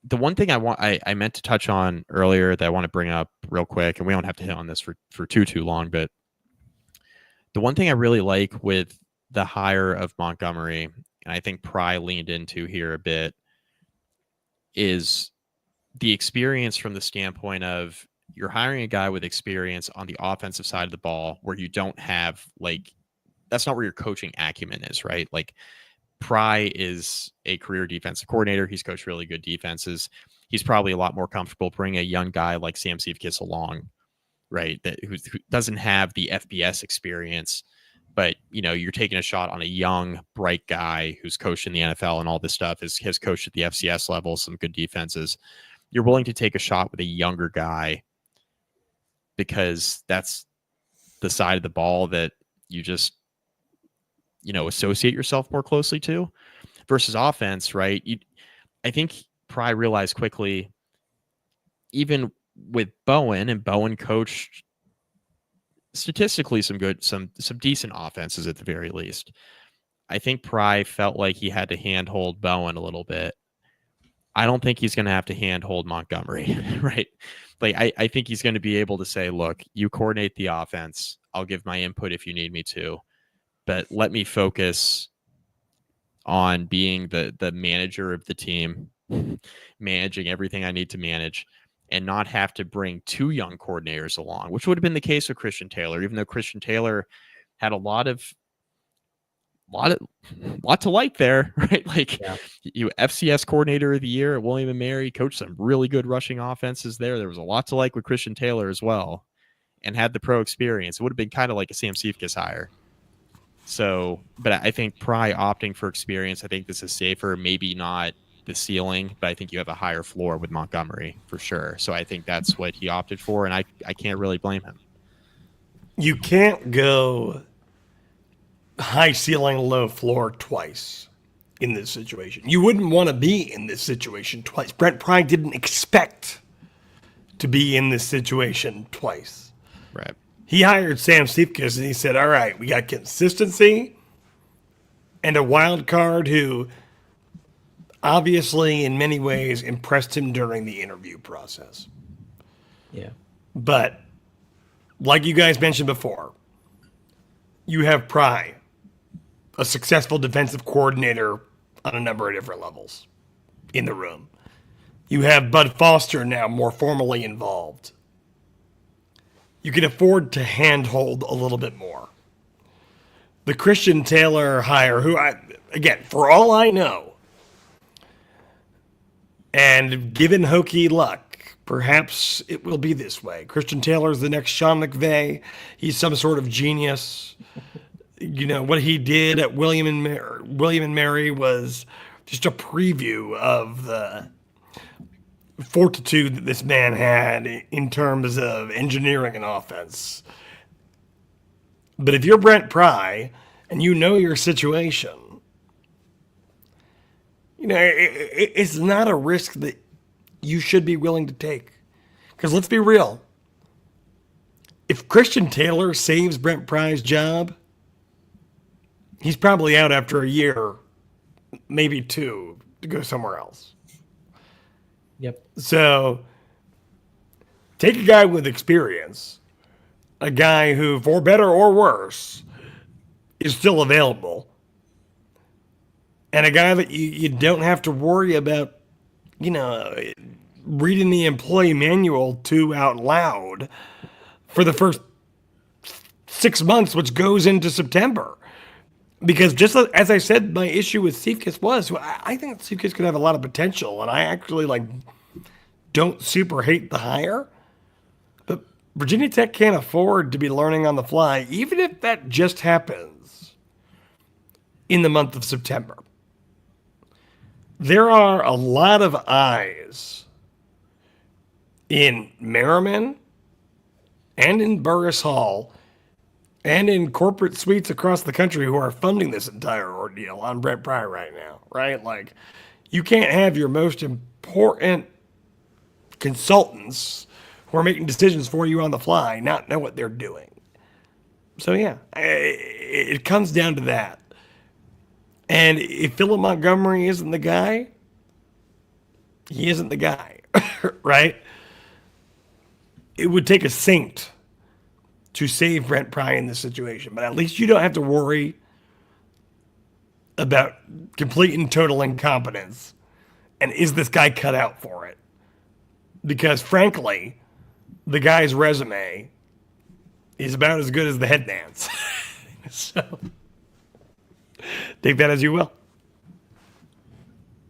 The one thing I meant to touch on earlier that I want to bring up real quick, and we don't have to hit on this for too long, but the one thing I really like with the hire of Montgomery, and I think Pry leaned into here a bit, is the experience from the standpoint of you're hiring a guy with experience on the offensive side of the ball where you don't have, like, that's not where your coaching acumen is, right? Like, Pry is a career defensive coordinator. He's coached really good defenses. He's probably a lot more comfortable bringing a young guy like Sam Seifkis along, right? Who doesn't have the FBS experience, but you're taking a shot on a young, bright guy who's coached in the NFL and all this stuff, has coached at the FCS level, some good defenses. You're willing to take a shot with a younger guy because that's the side of the ball that you just associate yourself more closely to, versus offense, right? I think Pry realized quickly, even with Bowen, and Bowen coached statistically some decent offenses at the very least. I think Pry felt like he had to handhold Bowen a little bit. I don't think he's going to have to handhold Montgomery, right? Like, I think he's going to be able to say, look, you coordinate the offense. I'll give my input if you need me to, but let me focus on being the manager of the team, managing everything I need to manage, and not have to bring 2 young coordinators along, which would have been the case with Christian Taylor, even though Christian Taylor had a lot to like there, right? Like Yeah. you FCS coordinator of the year at William and Mary, coached some really good rushing offenses there. There was a lot to like with Christian Taylor as well, and had the pro experience. It would have been kind of like a Sam Seifkes hire. So, but I think Pry opting for experience, I think this is safer, maybe not the ceiling, but I think you have a higher floor with Montgomery for sure. So I think that's what he opted for, and I can't really blame him. You can't go high ceiling, low floor twice in this situation. You wouldn't want to be in this situation twice. Brent Pry didn't expect to be in this situation twice. Right. He hired Sam Seifkes and he said, all right, we got consistency and a wild card who obviously in many ways impressed him during the interview process. Yeah. But like you guys mentioned before, you have Pry, a successful defensive coordinator on a number of different levels in the room. You have Bud Foster now more formally involved. You can afford to handhold a little bit more. The Christian Taylor hire, who again, for all I know, and given Hokie luck, perhaps it will be this way. Christian Taylor is the next Sean McVay. He's some sort of genius. You know, what he did at William and Mary was just a preview of the fortitude that this man had in terms of engineering an offense. But if you're Brent Pry and you know your situation, you know, it's not a risk that you should be willing to take. Because let's be real. If Christian Taylor saves Brent Pry's job, he's probably out after a year, maybe 2, to go somewhere else. Yep. So take a guy with experience, a guy who, for better or worse, is still available, and a guy that you don't have to worry about, you know, reading the employee manual to out loud for the first 6 months, which goes into September. Because just as I said, my issue with Seifkes was, I think Seifkes could have a lot of potential, and I actually don't super hate the hire. But Virginia Tech can't afford to be learning on the fly, even if that just happens in the month of September. There are a lot of eyes in Merriman and in Burris Hall and in corporate suites across the country who are funding this entire ordeal on Brent Pry right now, right? Like, you can't have your most important consultants who are making decisions for you on the fly not know what they're doing. So, yeah, it comes down to that. And if Philip Montgomery isn't the guy, he isn't the guy, right? It would take a saint to save Brent Pry in this situation, but at least you don't have to worry about complete and total incompetence. And is this guy cut out for it? Because frankly, the guy's resume is about as good as the head dance. So take that as you will.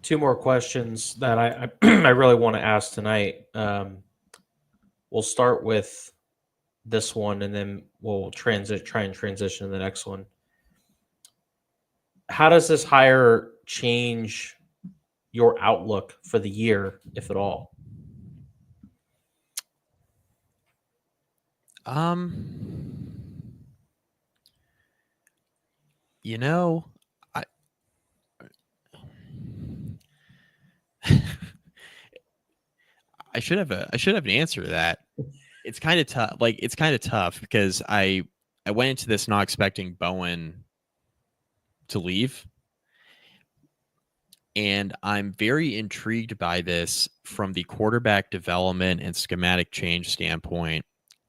2 more questions that I I really want to ask tonight. We'll start with this one, and then we'll try and transition to the next one. How does this hire change your outlook for the year, if at all? You know, I should have an answer to that. It's kind of tough. It's kind of tough because I went into this not expecting Bowen to leave, and I'm very intrigued by this from the quarterback development and schematic change standpoint.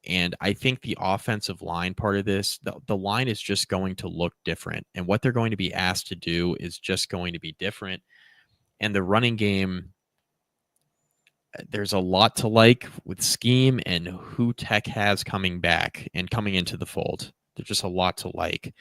And I think the offensive line part of this, the line is just going to look different, and what they're going to be asked to do is just going to be different. And the running game, there's a lot to like with scheme and who Tech has coming back and coming into the fold. There's just a lot to like.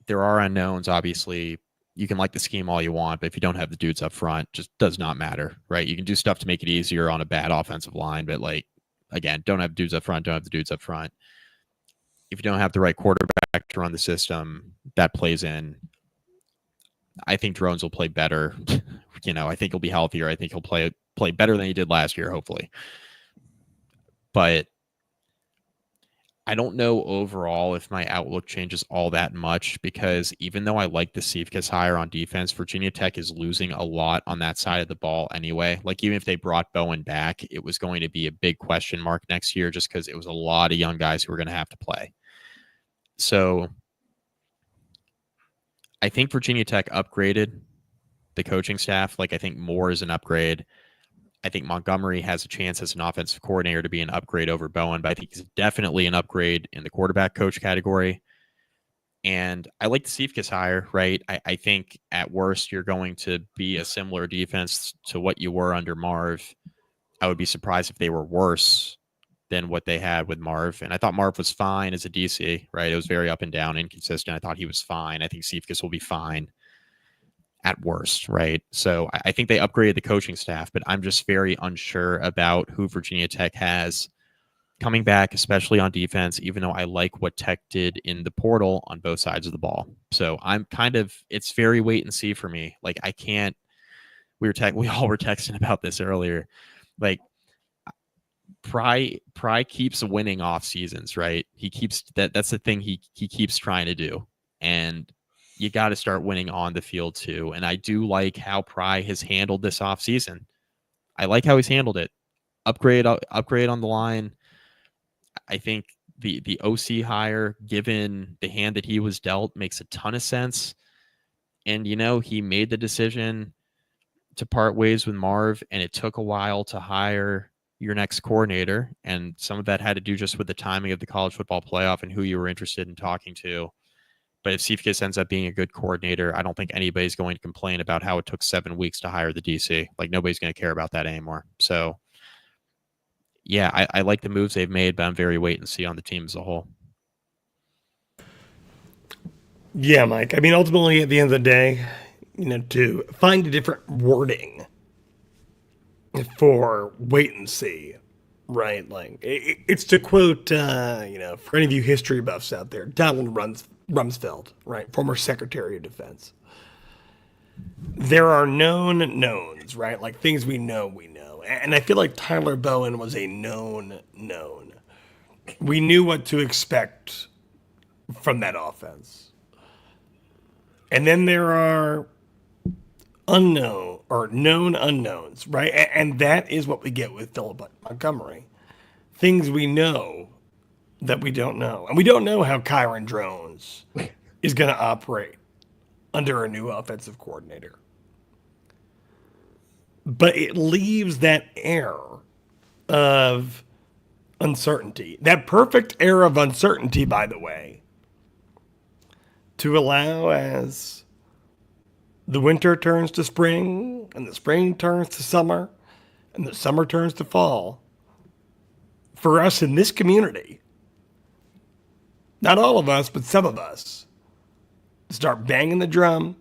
There are unknowns, obviously. You can like the scheme all you want, but if you don't have the dudes up front, just does not matter, right? You can do stuff to make it easier on a bad offensive line, but like, again, don't have dudes up front, don't have the dudes up front. If you don't have the right quarterback to run the system, that plays in. I think Drones will play better. I think he'll be healthier. I think he'll play better than he did last year, hopefully. But I don't know overall if my outlook changes all that much, because even though I like the Cephas hire on defense, Virginia Tech is losing a lot on that side of the ball anyway. Like, even if they brought Bowen back, it was going to be a big question mark next year just because it was a lot of young guys who were going to have to play. So I think Virginia Tech upgraded the coaching staff. Like, I think Moore is an upgrade. I think Montgomery has a chance as an offensive coordinator to be an upgrade over Bowen, but I think he's definitely an upgrade in the quarterback coach category. And I like the Cephas hire, right? I think at worst you're going to be a similar defense to what you were under Marv. I would be surprised if they were worse than what they had with Marv. And I thought Marv was fine as a DC, right? It was very up and down, inconsistent. I thought he was fine. I think Cephas will be fine at worst, right? So I think they upgraded the coaching staff, but I'm just very unsure about who Virginia Tech has coming back, especially on defense, even though I like what Tech did in the portal on both sides of the ball. So it's very wait and see for me. Like, I can't, we all were texting about this earlier. Like, Pry keeps winning off seasons, right? He keeps that's the thing he keeps trying to do. And you got to start winning on the field too. And I do like how Pry has handled this offseason. I like how he's handled it. Upgrade on the line. I think the OC hire, given the hand that he was dealt, makes a ton of sense. And, he made the decision to part ways with Marv, and it took a while to hire your next coordinator. And some of that had to do just with the timing of the college football playoff and who you were interested in talking to. But if Cephas ends up being a good coordinator, I don't think anybody's going to complain about how it took 7 weeks to hire the DC. Like, nobody's going to care about that anymore. So, yeah, I like the moves they've made, but I'm very wait and see on the team as a whole. Yeah, Mike. I mean, ultimately, at the end of the day, to find a different wording for wait and see, right? Like, it's to quote, for any of you history buffs out there, Donald Rumsfeld, right? Former Secretary of Defense. There are known knowns, right? Like, things we know. And I feel like Tyler Bowen was a known. We knew what to expect from that offense. And then there are unknown or known unknowns, right? And that is what we get with Philip Montgomery. Things we know that we don't know. And we don't know how Kyron Drones is going to operate under a new offensive coordinator. But it leaves that air of uncertainty, that perfect air of uncertainty, by the way, to allow as the winter turns to spring and the spring turns to summer and the summer turns to fall, for us in this community, not all of us, but some of us, start banging the drum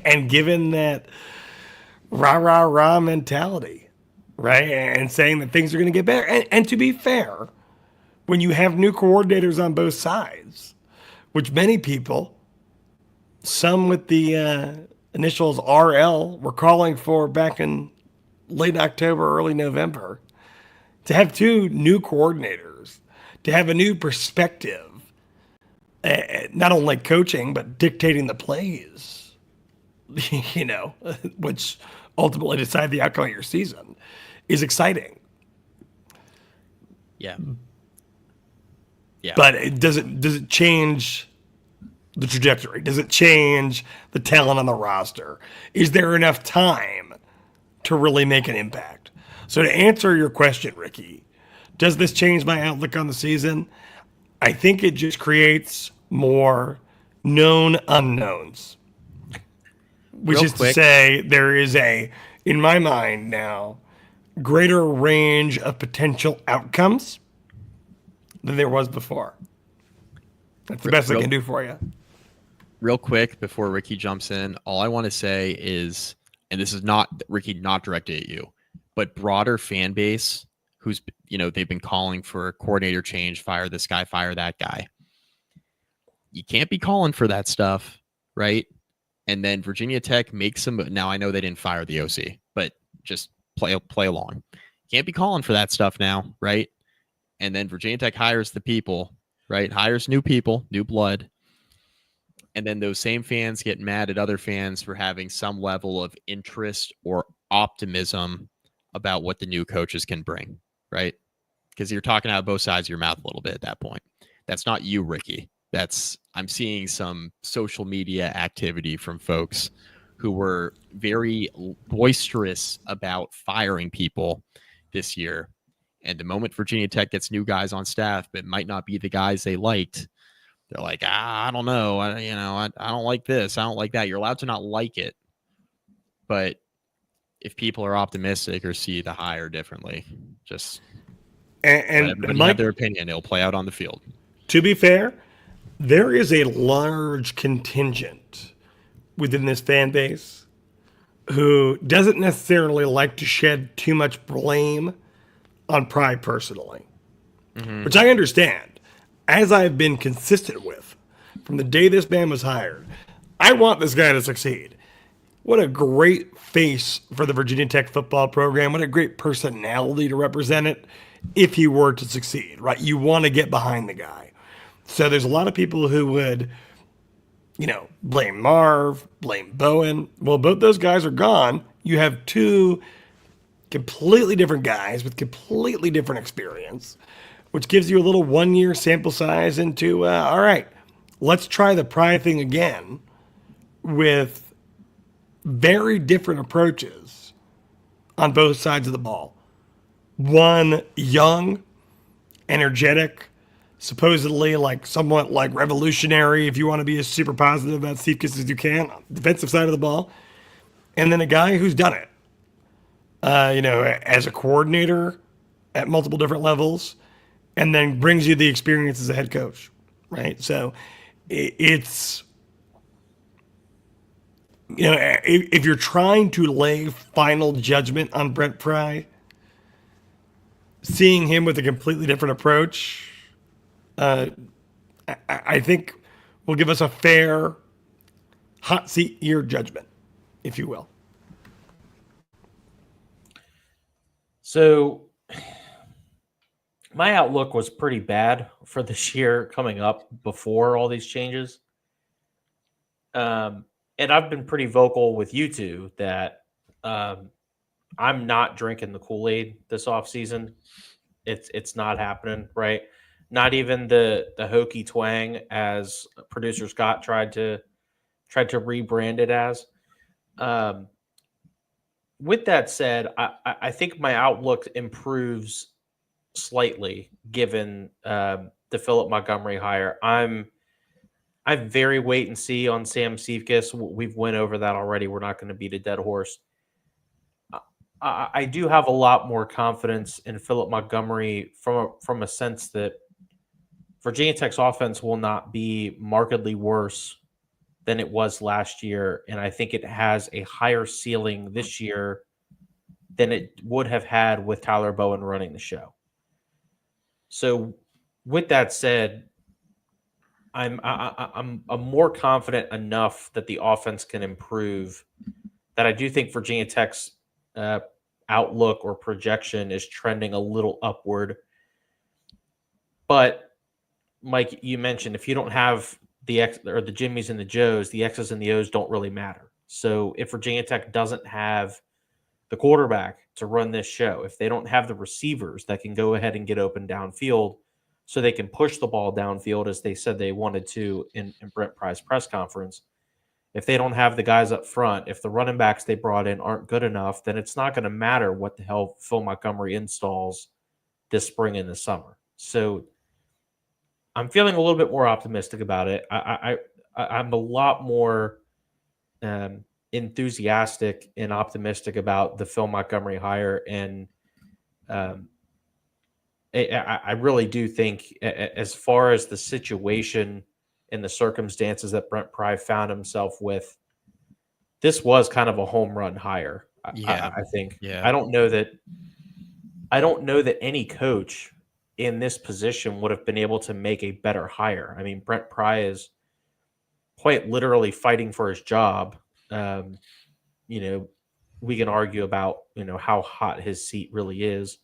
and giving that rah mentality, right? And saying that things are going to get better. And to be fair, when you have new coordinators on both sides, which many people, some with the initials RL, were calling for back in late October, early November, to have two new coordinators, to have a new perspective, not only coaching, but dictating the plays, which ultimately decide the outcome of your season, is exciting. Yeah. But does it change the trajectory? Does it change the talent on the roster? Is there enough time to really make an impact? So to answer your question, Ricky, does this change my outlook on the season? I think it just creates more known unknowns, Which Real is quick. to say, there is in my mind now, greater range of potential outcomes than there was before. That's the best I can do for you. Real quick before Ricky jumps in, all I want to say is, and this is not Ricky, not directed at you, but broader fan base who's, they've been calling for a coordinator change, fire this guy, fire that guy. You can't be calling for that stuff, right? And then Virginia Tech makes some. Now I know they didn't fire the OC, but just play along. Can't be calling for that stuff now, right? And then Virginia Tech hires the people, right? Hires new people, new blood. And then those same fans get mad at other fans for having some level of interest or optimism about what the new coaches can bring, right? Because you're talking out of both sides of your mouth a little bit at that point. That's not you, Ricky. I'm seeing some social media activity from folks who were very boisterous about firing people this year. And the moment Virginia Tech gets new guys on staff, but might not be the guys they liked, they're like, I don't know. I don't like this. I don't like that. You're allowed to not like it. But if people are optimistic or see the hire differently, just let everybody have their opinion. It'll play out on the field. To be fair, there is a large contingent within this fan base who doesn't necessarily like to shed too much blame on Pry personally, which I understand. As I've been consistent with from the day this man was hired, I want this guy to succeed. What a great face for the Virginia Tech football program. What a great personality to represent it if he were to succeed, right? You want to get behind the guy. So there's a lot of people who would, blame Marv, blame Bowen. Well, both those guys are gone. You have two completely different guys with completely different experience, which gives you a little 1 year sample size into, all right, let's try the Pry thing again with very different approaches on both sides of the ball. One young, energetic, supposedly somewhat revolutionary, if you want to be as super positive about Steve Kiss as you can, on the defensive side of the ball. And then a guy who's done it, as a coordinator at multiple different levels, and then brings you the experience as a head coach, right? So it's, if you're trying to lay final judgment on Brent Pry, seeing him with a completely different approach, I think will give us a fair hot seat ear judgment, if you will. So my outlook was pretty bad for this year coming up before all these changes. And I've been pretty vocal with you two that I'm not drinking the Kool-Aid this offseason. It's not happening, right? Not even the Hokie twang, as producer Scott tried to rebrand it as. With that said, I think my outlook improves slightly given the Philip Montgomery hire. I'm very wait and see on Sam Seifkis. We've went over that already. We're not going to beat a dead horse. I do have a lot more confidence in Philip Montgomery from a sense that Virginia Tech's offense will not be markedly worse than it was last year, and I think it has a higher ceiling this year than it would have had with Tyler Bowen running the show. So, with that said, I'm more confident enough that the offense can improve that I do think Virginia Tech's outlook or projection is trending a little upward. But Mike, you mentioned if you don't have the X or the Jimmies and the Joes, the X's and the O's don't really matter. So if Virginia Tech doesn't have the quarterback to run this show, if they don't have the receivers that can go ahead and get open downfield so they can push the ball downfield as they said they wanted to in Brent Pry's press conference, if they don't have the guys up front, if the running backs they brought in aren't good enough, then it's not going to matter what the hell Phil Montgomery installs this spring and this summer. So I'm feeling a little bit more optimistic about it. I'm a lot more enthusiastic and optimistic about the Phil Montgomery hire, and I really do think, as far as the situation and the circumstances that Brent Pry found himself with, this was kind of a home run hire. I think. Yeah. I don't know that any coach in this position would have been able to make a better hire. I mean, Brent Pry is quite literally fighting for his job. You know, we can argue about, how hot his seat really is.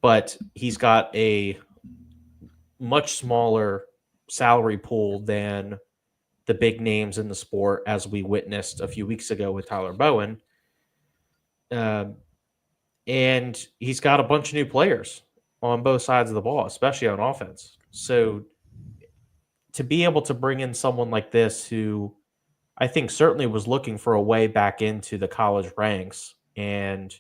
But he's got a much smaller salary pool than the big names in the sport, as we witnessed a few weeks ago with Tyler Bowen. And he's got a bunch of new players on both sides of the ball, especially on offense. So to be able to bring in someone like this, who I think certainly was looking for a way back into the college ranks, and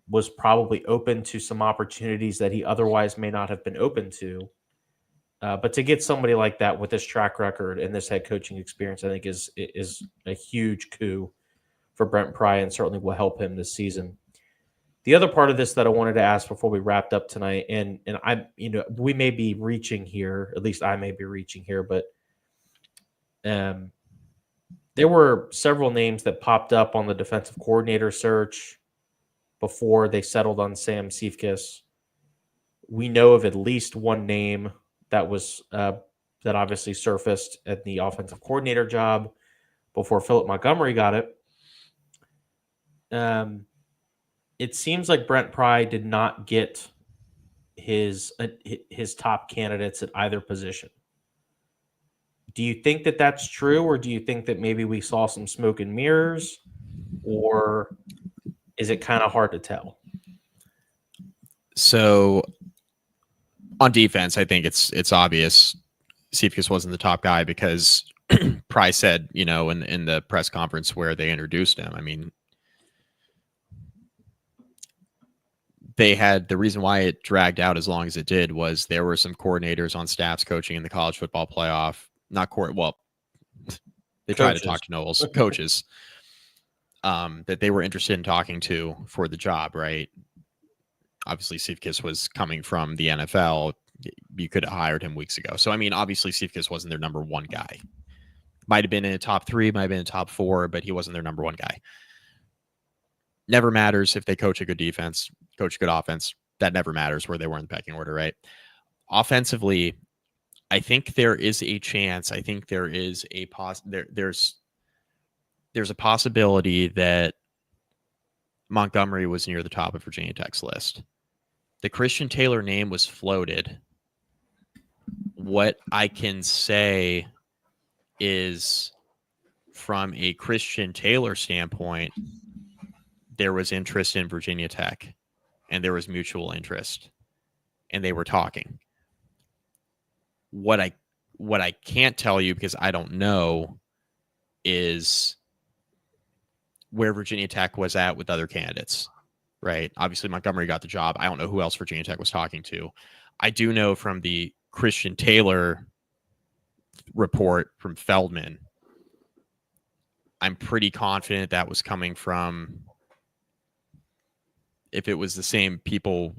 was probably open to some opportunities that he otherwise may not have been open to. But to get somebody like that with this track record and this head coaching experience, I think is a huge coup for Brent Pry, and certainly will help him this season. The other part of this that I wanted to ask before we wrapped up tonight, and I, we may be reaching here, at least I may be reaching here, but there were several names that popped up on the defensive coordinator search before they settled on Sam Seifkes. We know of at least one name that was that obviously surfaced at the offensive coordinator job before Philip Montgomery got it. It seems like Brent Pry did not get his top candidates at either position. Do you think that that's true, or do you think that maybe we saw some smoke and mirrors, or is it kind of hard to tell? So on defense, I think it's obvious Seifkes wasn't the top guy, because Pry said, in the press conference where they introduced him, I mean, they had, the reason why it dragged out as long as it did was there were some coordinators on staffs coaching in the college football playoff. They tried to talk to Knowles, coaches, that they were interested in talking to for the job, right? Obviously, Seifkes was coming from the NFL. You could have hired him weeks ago. So, I mean, obviously, Seifkes wasn't their number one guy. Might have been in a top 3, might have been in top 4, but he wasn't their number one guy. Never matters if they coach a good defense, coach a good offense. That never matters where they were in the pecking order, right? Offensively, I think there is a chance. I think there is a there's a possibility that Montgomery was near the top of Virginia Tech's list. The Christian Taylor name was floated. What I can say is, from a Christian Taylor standpoint, there was interest in Virginia Tech, and there was mutual interest, and they were talking. What I can't tell you, because I don't know, is where Virginia Tech was at with other candidates, right? Obviously, Montgomery got the job. I don't know who else Virginia Tech was talking to. I do know from the Christian Taylor report from Feldman, I'm pretty confident that was coming from, if it was the same people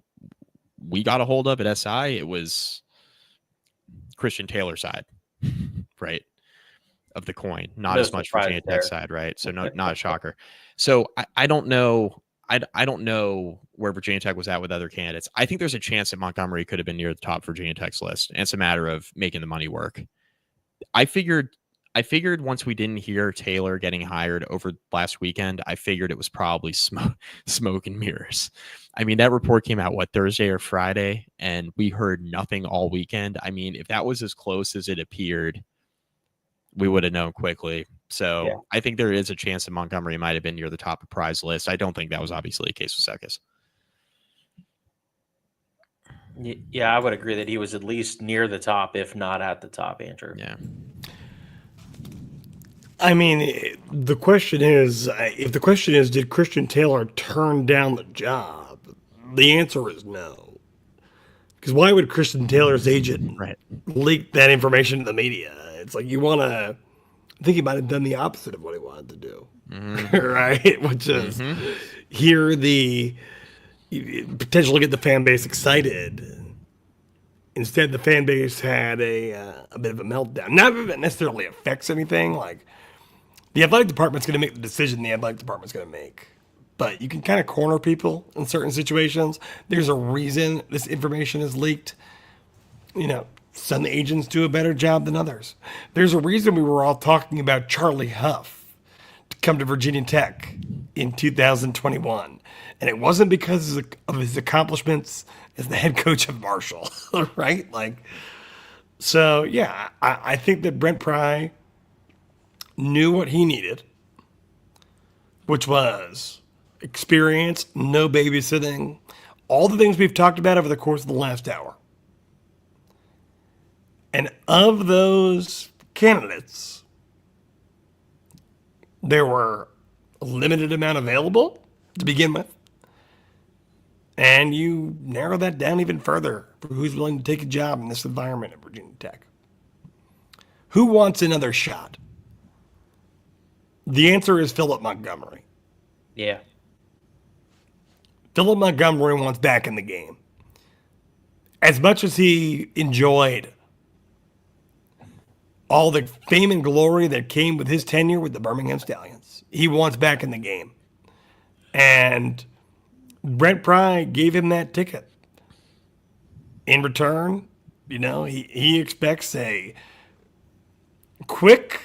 we got a hold of at SI, it was Christian Taylor side, right, of the coin, not as much Virginia Tech side, right? So not a shocker. So I don't know. I don't know where Virginia Tech was at with other candidates. I think there's a chance that Montgomery could have been near the top Virginia Tech's list, and it's a matter of making the money work. I figured once we didn't hear Taylor getting hired over last weekend, I figured it was probably smoke and mirrors. I mean, that report came out, Thursday or Friday, and we heard nothing all weekend. I mean, if that was as close as it appeared, we would have known quickly. So yeah. I think there is a chance that Montgomery might have been near the top of prize list. I don't think that was obviously the case with Seifkes. Yeah, I would agree that he was at least near the top, if not at the top, Andrew. Yeah. I mean, the question is, did Christian Taylor turn down the job? The answer is no. Because why would Christian Taylor's agent leak that information to the media? It's like, you want to I think he might have done the opposite of what he wanted to do, right? Which is hear the potentially get the fan base excited. Instead, the fan base had a bit of a meltdown. Not that it necessarily affects anything. Like the athletic department's going to make the decision the athletic department's going to make. But you can kind of corner people in certain situations. There's a reason this information is leaked. Some agents do a better job than others. There's a reason we were all talking about Charlie Huff to come to Virginia Tech in 2021. And it wasn't because of his accomplishments as the head coach of Marshall, right? I think that Brent Pry knew what he needed, which was experience, no babysitting, all the things we've talked about over the course of the last hour. And of those candidates, there were a limited amount available to begin with. And you narrow that down even further for who's willing to take a job in this environment at Virginia Tech. Who wants another shot? The answer is Philip Montgomery. Yeah. Philip Montgomery wants back in the game. As much as he enjoyed all the fame and glory that came with his tenure with the Birmingham Stallions, he wants back in the game. And Brent Pry gave him that ticket. In return, he expects a quick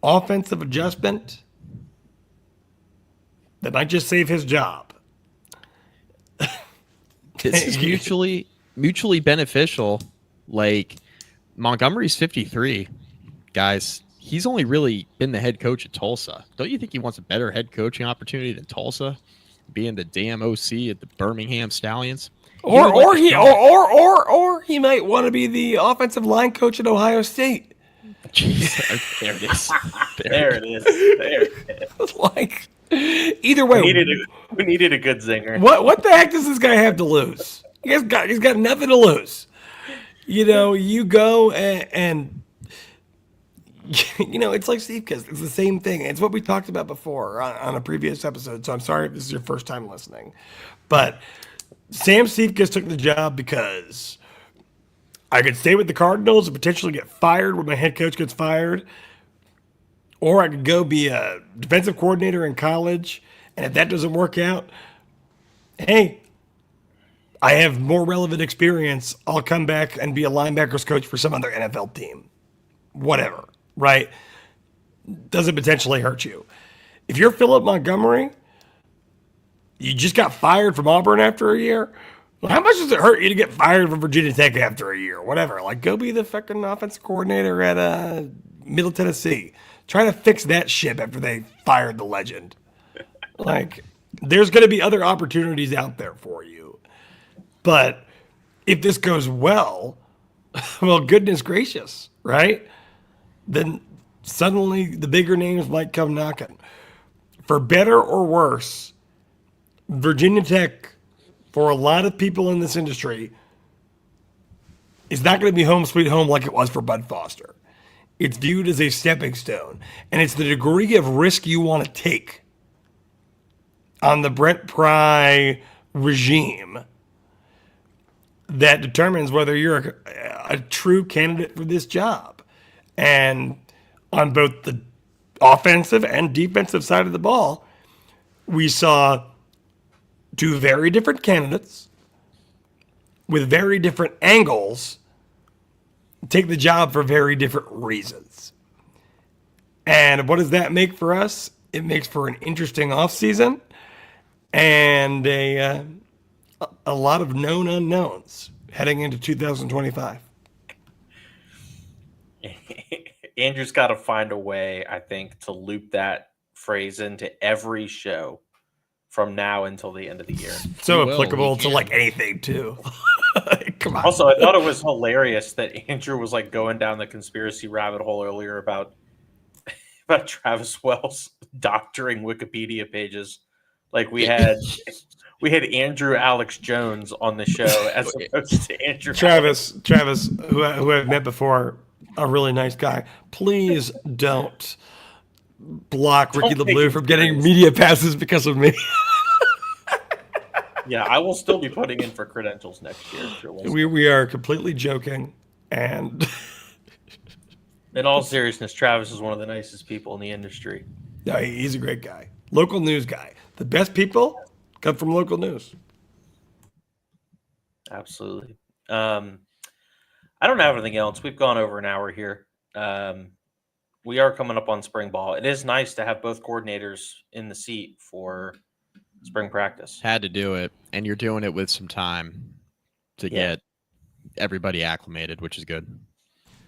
offensive adjustment that might just save his job. This is mutually beneficial. Like, Montgomery's 53, guys. He's only really been the head coach at Tulsa. Don't you think he wants a better head coaching opportunity than Tulsa? Being the damn OC at the Birmingham Stallions. Or he might want to be the offensive line coach at Ohio State. Jeez, there it is. There it is. Like, either way, we needed a good zinger. What the heck does this guy have to lose? He's got nothing to lose. You go and it's like Steve Kiss. It's the same thing. It's what we talked about before on a previous episode. So I'm sorry if this is your first time listening. But Sam Stevekes took the job because I could stay with the Cardinals and potentially get fired when my head coach gets fired. Or I could go be a defensive coordinator in college. And if that doesn't work out, hey, I have more relevant experience. I'll come back and be a linebackers coach for some other NFL team. Whatever. Right? Doesn't potentially hurt you. If you're Philip Montgomery, you just got fired from Auburn after a year. Well, how much does it hurt you to get fired from Virginia Tech after a year? Whatever. Like, go be the fucking offensive coordinator at Middle Tennessee. Try to fix that ship after they fired the legend. Like, there's going to be other opportunities out there for you. But if this goes well, goodness gracious, right? Then suddenly the bigger names might come knocking. For better or worse, Virginia Tech, for a lot of people in this industry, is not going to be home sweet home like it was for Bud Foster. It's viewed as a stepping stone. And it's the degree of risk you want to take on the Brent Pry regime that determines whether you're a true candidate for this job. And on both the offensive and defensive side of the ball, we saw two very different candidates with very different angles take the job for very different reasons. And what does that make for us? It makes for an interesting offseason and a lot of known unknowns heading into 2025. Andrew's got to find a way, I think, to loop that phrase into every show from now until the end of the year. So applicable to like anything too. Come on. Also, I thought it was hilarious that Andrew was like going down the conspiracy rabbit hole earlier about Travis Wells doctoring Wikipedia pages. Like we had Andrew Alex Jones on the show as opposed to Andrew Travis, who I've met before. a really nice guy. Please don't block Ricky Don't take LeBlue him from getting serious. media passes because of me. Yeah, I will still be putting in for credentials next year if you're listening. We are completely joking, and In all seriousness, Travis is one of the nicest people in the industry. no, he's a great guy. Local news guy. The best people come from local news. Absolutely. I don't have anything else. We've gone over an hour here. We are coming up on spring ball. It is nice to have both coordinators in the seat for spring practice. Had to do it, and you're doing it with some time to get everybody acclimated, which is good.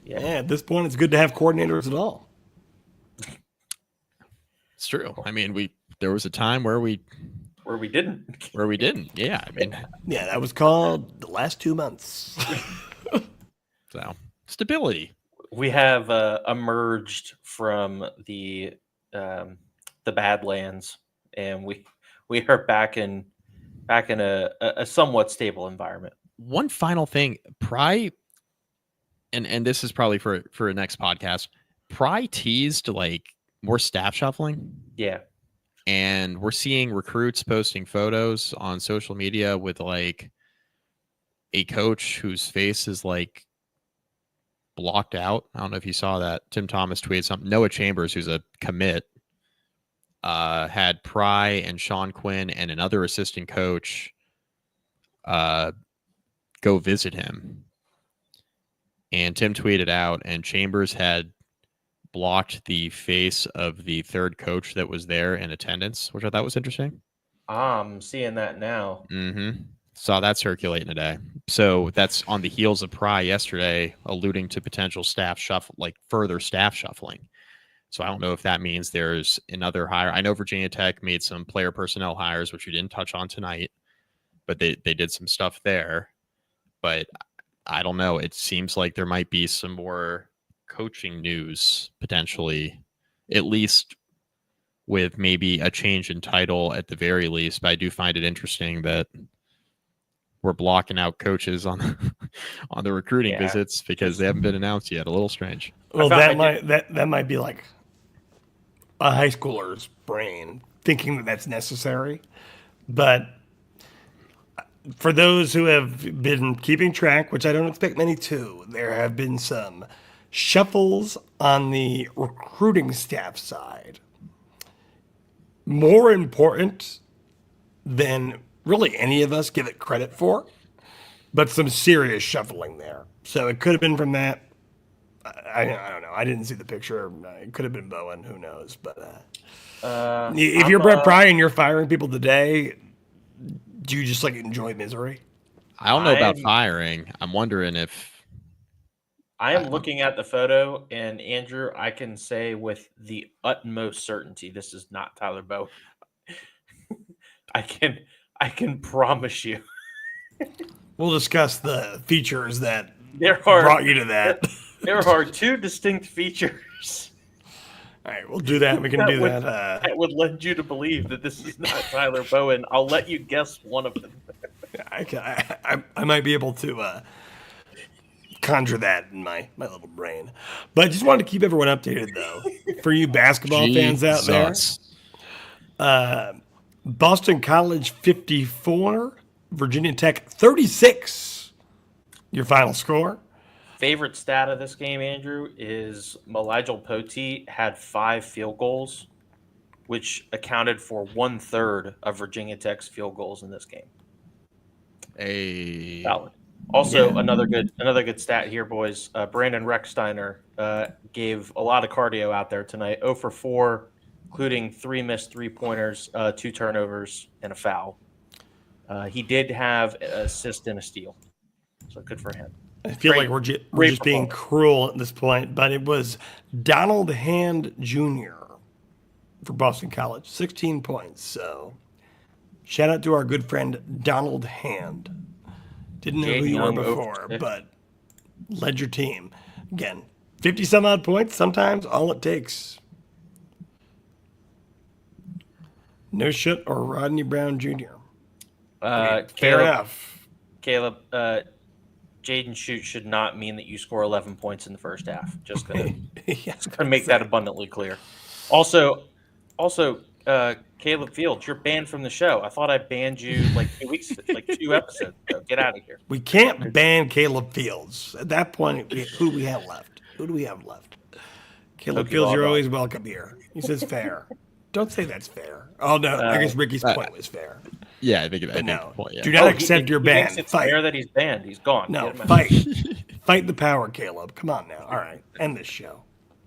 Yeah, at this point, it's good to have coordinators at all. It's true. I mean, there was a time where we didn't. Yeah, I mean, Yeah, that was called the last 2 months. so stability. We have emerged from the Badlands, and we are back in a somewhat stable environment. One final thing, Pry, and this is probably for a next podcast. Pry teased like more staff shuffling. Yeah. And we're seeing recruits posting photos on social media with like a coach whose face is like blocked out. I don't know if you saw that. Tim Thomas tweeted something. Noah Chambers, who's a commit, had Pry and Sean Quinn and another assistant coach go visit him. And Tim tweeted out, and Chambers had blocked the face of the third coach that was there in attendance, which I thought was interesting. I'm seeing that now. Mm-hmm. Saw that circulating today. So that's on the heels of Pry yesterday, alluding to potential staff shuffle, like further staff shuffling. So I don't know if that means there's another hire. I know Virginia Tech made some player personnel hires, which we didn't touch on tonight, but they did some stuff there. But I don't know. It seems like there might be some more coaching news potentially, at least with maybe a change in title at the very least. But I do find it interesting that we're blocking out coaches on on the recruiting visits because they haven't been announced yet. A little strange. Well, that might be like a high schooler's brain thinking that that's necessary. But for those who have been keeping track, which I don't expect many to, there have been some shuffles on the recruiting staff side. More important than really any of us give it credit for, but some serious shuffling there. So it could have been from that. I don't know. I didn't see the picture. It could have been Bowen. Who knows? But if you're Brett Pry and you're firing people today, do you just like enjoy misery? I don't know about firing. I'm wondering if I am looking at the photo, and Andrew, I can say with the utmost certainty, this is not Tyler Bowen. I can promise you. We'll discuss the features that brought brought you to that. There are two distinct features. All right, we'll do that. We can do that. That would lend you to believe that this is not Tyler Bowen. I'll let you guess one of them. I might be able to conjure that in my little brain. But I just wanted to keep everyone updated, though. For you basketball fans out there, Boston College 54, Virginia Tech 36. Your final score? Favorite stat of this game, Andrew, is Maligel Poti had 5 field goals, which accounted for 1/3 of Virginia Tech's field goals in this game. Valid. Also, another good stat here, boys. Brandon Recksteiner gave a lot of cardio out there tonight. 0 for 4, including 3 missed 3-pointers, 2 turnovers, and a foul. He did have an assist and a steal, so good for him. I feel like we're just being cruel at this point, but it was Donald Hand Jr. for Boston College, 16 points. So shout out to our good friend Donald Hand. Didn't know who you were before, but led your team. Again, 50-some-odd points, sometimes all it takes. No shit or Rodney Brown Jr. Fair enough. Caleb, Jaden shoot should not mean that you score 11 points in the first half. Just gonna Yeah, make that abundantly clear. Also, Caleb Fields, you're banned from the show. I thought I banned you like 2 episodes ago. Get out of here. we can't ban Caleb Fields. At that point, who do we have left? Caleb Hokie Fields, you're Volleyball. always welcome here. He says fair. Don't say that's fair. Oh, no. I guess Ricky's point was fair. Yeah, I think But that's no. the point. Yeah. Do not Oh, accept your he ban. thinks it's Fight. fair that he's banned. He's gone. No, Get him out. fight. Fight the power, Caleb. Come on now. All right. End this show.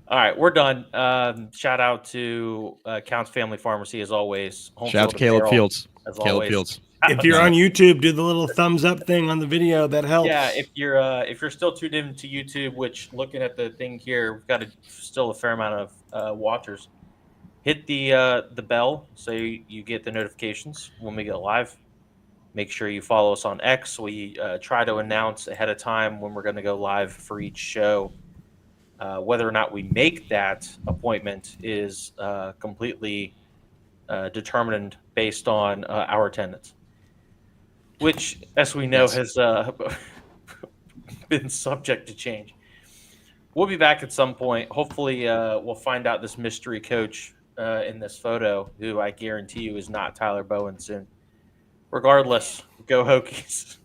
All right, we're done. Shout out to Counts Family Pharmacy as always. Home Shout out to field Caleb apparel, Fields. As Caleb always. Fields. If you're on YouTube, do the little thumbs up thing on the video. That helps. Yeah, if you're still tuned in to YouTube, which looking at the thing here, we've got still a fair amount of watchers. Hit the bell so you get the notifications when we go live. Make sure you follow us on X. We try to announce ahead of time when we're going to go live for each show. Whether or not we make that appointment is completely determined based on our attendance, which, as we know, has been subject to change. We'll be back at some point. Hopefully, we'll find out this mystery coach in this photo, who I guarantee you is not Tyler Bowen soon. Regardless, go Hokies.